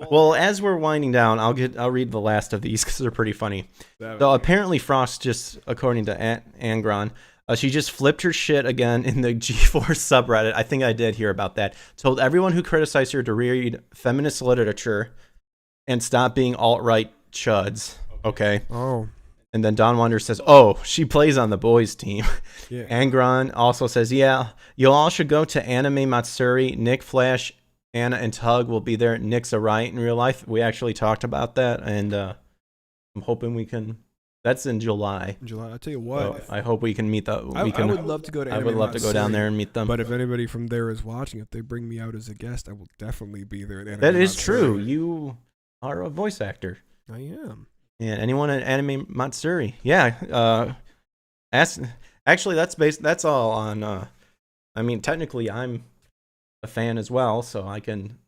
Well, as we're winding down, I'll read the last of these because they're pretty funny. So apparently Frost just, according to Angron, she just flipped her shit again in the G4 subreddit. I think I did hear about that. Told everyone who criticized her to read feminist literature and stop being alt-right chuds. Okay. Oh. And then Don Wander says, oh, she plays on the boys team. Yeah. Angron also says, yeah, you all should go to Anime Matsuri. Nick, Flash, Anna, and Tug will be there. Nick's a riot in real life. We actually talked about that, and I'm hoping we can... That's in July. I'll tell you what. So I hope we can meet the. I would love to go to. I would love to go down there and meet them. But if anybody from there is watching, if they bring me out as a guest, I will definitely be there. That is true. You are a voice actor. I am. And anyone at Anime Matsuri? Yeah. Actually, that's all on. I mean, technically, I'm a fan as well, so I can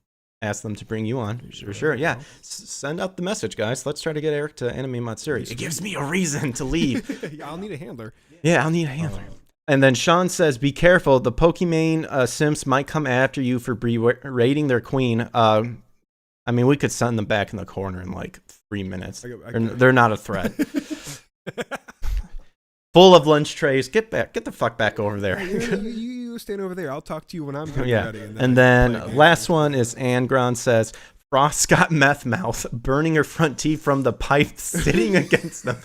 ask them to bring you on. Sure. Yeah. Send out the message, guys. Let's try to get Eric to Anime Matsuri. It gives me a reason to leave. I'll need a handler. Yeah, I'll need a handler. And then Sean says, be careful. The Pokimane simps might come after you for berating their queen. I mean, we could send them back in the corner in like 3 minutes. They're not a threat. Full of lunch trays. Get the fuck back over there. You stand over there. I'll talk to you when I'm ready. And then last one is Angron says, Frost got meth mouth, burning her front teeth from the pipe sitting against them.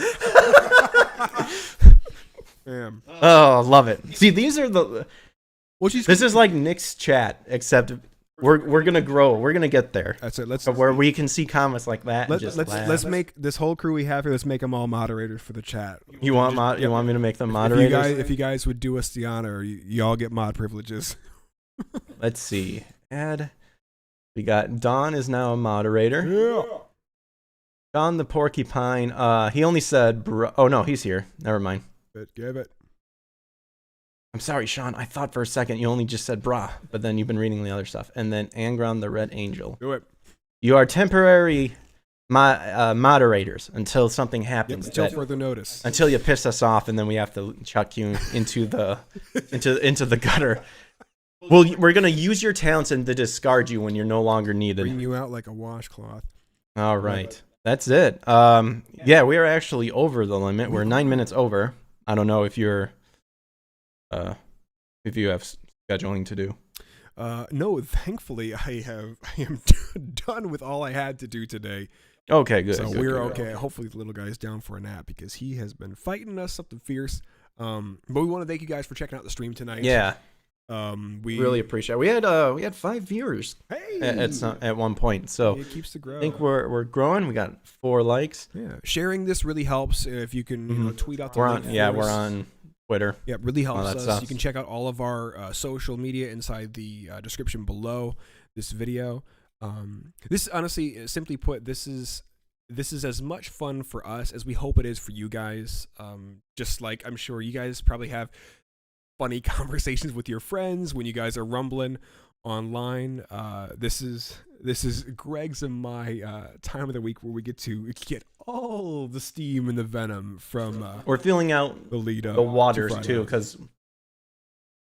Damn. Oh, love it. See, these are the... This is like Nick's chat, except... We're gonna grow. We're gonna get there. That's it. Let's where we can see comments like that. Let's make this whole crew we have here. Let's make them all moderators for the chat. You want me to make them moderators? If you guys would do us the honor, you all get mod privileges. Let's see. We got Don is now a moderator. Yeah. Don the Porcupine. He only said. Oh no, he's here. Never mind. Give it. I'm sorry, Sean. I thought for a second you only just said brah, but then you've been reading the other stuff. And then Angron the Red Angel. Do it. You are temporary moderators until something happens. Until further notice. Until you piss us off, and then we have to chuck you into the into the gutter. Well, we're gonna use your talents and to discard you when you're no longer needed. Bring you out like a washcloth. All right, that's it. Yeah, we are actually over the limit. We're 9 minutes over. I don't know if you have scheduling to do. No, thankfully I am done with all I had to do today. Okay, good. So good, we're good. okay. Hopefully the little guy's down for a nap because he has been fighting us something fierce. But we want to thank you guys for checking out the stream tonight. Yeah. We really appreciate it. We had 5 viewers at one point, so it keeps to grow. I think we're growing. We got 4 likes. Yeah, sharing this really helps. If you can tweet out the link. We're on Twitter. Yeah, it really helps us. Stuff. You can check out all of our social media inside the description below this video. This honestly, simply put, this is as much fun for us as we hope it is for you guys. Just like I'm sure you guys probably have funny conversations with your friends when you guys are rumbling online. This is Greg's and my time of the week where we get to get all the steam and the venom from we're feeling out the lead up, the waters too, because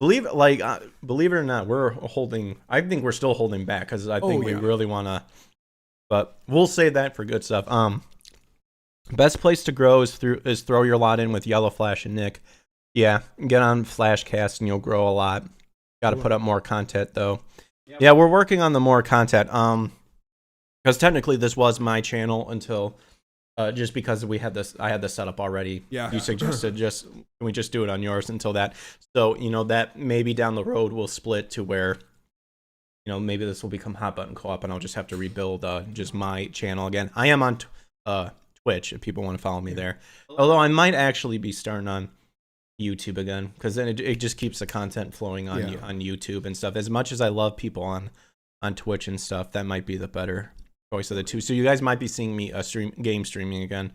believe it or not, I think we're still holding back because I think we really want to, but we'll say that for good stuff. Best place to grow is throw your lot in with Yellow Flash and Nick. Yeah, get on Flashcast and you'll grow a lot. Got to put up more content though. Yeah, we're working on the more content. Because technically this was my channel until just because I had this set up already. Yeah. You suggested can we just do it on yours until that. So, that maybe down the road we'll split to where, maybe this will become Hot Button Co-op and I'll just have to rebuild just my channel again. I am on Twitch if people want to follow me there. Although I might actually be starting on YouTube again, because then it just keeps the content flowing on YouTube and stuff. As much as I love people on Twitch and stuff, that might be the better choice of the two. So you guys might be seeing me game streaming again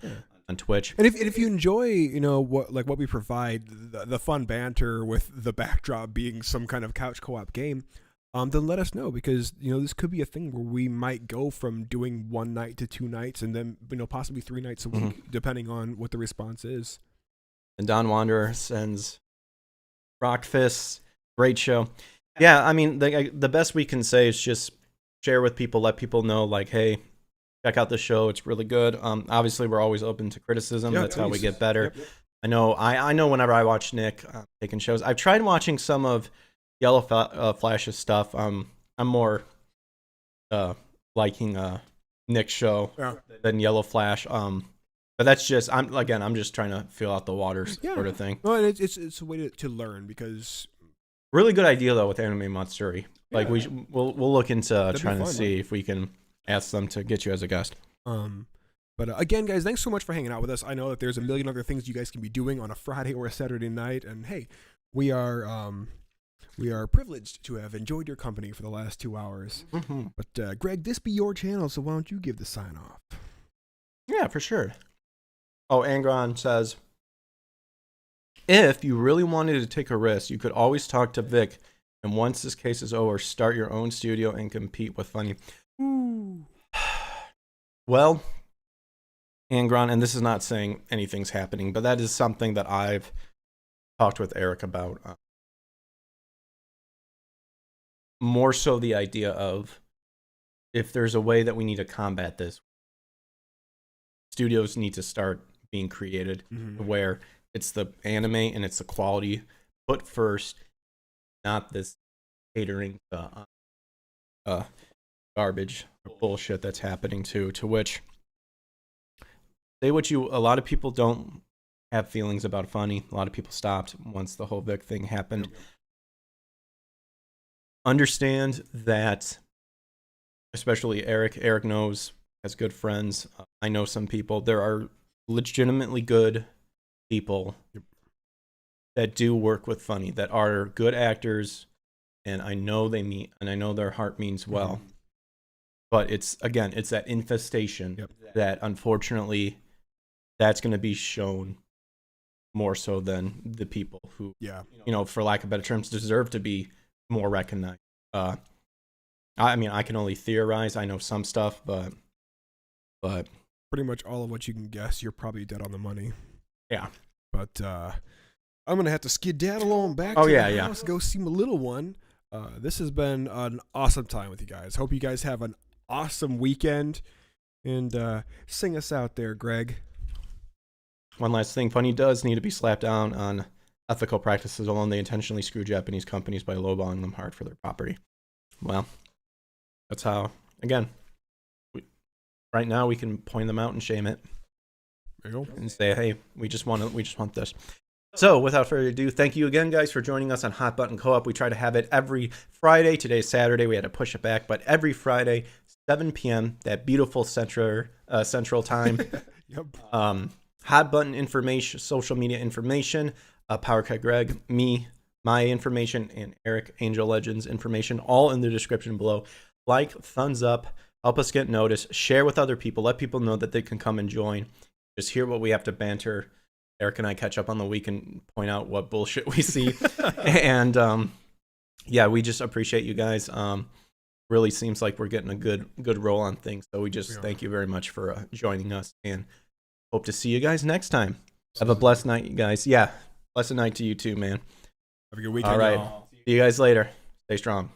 on Twitch. And if you enjoy what we provide, the fun banter with the backdrop being some kind of couch co-op game, then let us know, because this could be a thing where we might go from doing 1 night to 2 nights and then possibly 3 nights a week, depending on what the response is. And Don Wanderer sends rock fists. Great show. Yeah, I mean, the best we can say is just share with people, let people know, like, hey, check out the show. It's really good. Obviously, we're always open to criticism. That's how we get better. Yep. I know whenever I watch Nick taking shows, I've tried watching some of Yellow Flash's stuff. I'm more liking Nick's show than Yellow Flash. But that's just I'm just trying to feel out the waters sort of thing. Well, and it's a way to learn, because really good idea though with Anime Matsuri. Like we'll look into trying to see if we can ask them to get you as a guest. But again, guys, thanks so much for hanging out with us. I know that there's a million other things you guys can be doing on a Friday or a Saturday night, and hey, we are privileged to have enjoyed your company for the last 2 hours. Mm-hmm. But Greg, this be your channel, so why don't you give the sign off? Yeah, for sure. Oh, Angron says, if you really wanted to take a risk, you could always talk to Vic, and once this case is over, start your own studio and compete with Funny. Ooh. Well, Angron, and this is not saying anything's happening, but that is something that I've talked with Eric about. More so the idea of if there's a way that we need to combat this, studios need to start being created where it's the anime and it's the quality put first, not this catering to garbage bullshit that's happening to which a lot of people don't have feelings about Funny. A lot of people stopped once the whole Vic thing happened. Understand that, especially Eric knows, has good friends. I know some people. There are legitimately good people that do work with Funny, that are good actors, and I know their heart means well. But it's that infestation that unfortunately that's going to be shown more so than the people who, for lack of better terms, deserve to be more recognized. I mean, I can only theorize. I know some stuff, but pretty much all of what you can guess, you're probably dead on the money. Yeah. But I'm gonna have to skedaddle on back Oh, to yeah, the yeah. house, go see my little one. This has been an awesome time with you guys. Hope you guys have an awesome weekend. And sing us out there, Greg. One last thing, Funny does need to be slapped down on ethical practices alone. They intentionally screw Japanese companies by lowballing them hard for their property. Well, that's how, again, right now we can point them out and shame it. There you go. And say, hey, we just want this. So without further ado, thank you again, guys, for joining us on Hot Button Co-op. We try to have it every Friday. Today's Saturday. We had to push it back, but every Friday, 7 p.m., that beautiful central time. Yep. Hot Button information, social media information, Power Cut Greg, me, my information, and Eric Angel Legends information, all in the description below. Like, thumbs up, help us get noticed, share with other people, let people know that they can come and join. Just hear what we have to banter. Eric and I catch up on the week and point out what bullshit we see. And yeah, we just appreciate you guys. Really seems like we're getting a good roll on things. So we just thank you very much for joining us and hope to see you guys next time. Have a blessed night, you guys. Yeah, blessed night to you too, man. Have a good weekend. All right. See you guys later. Stay strong.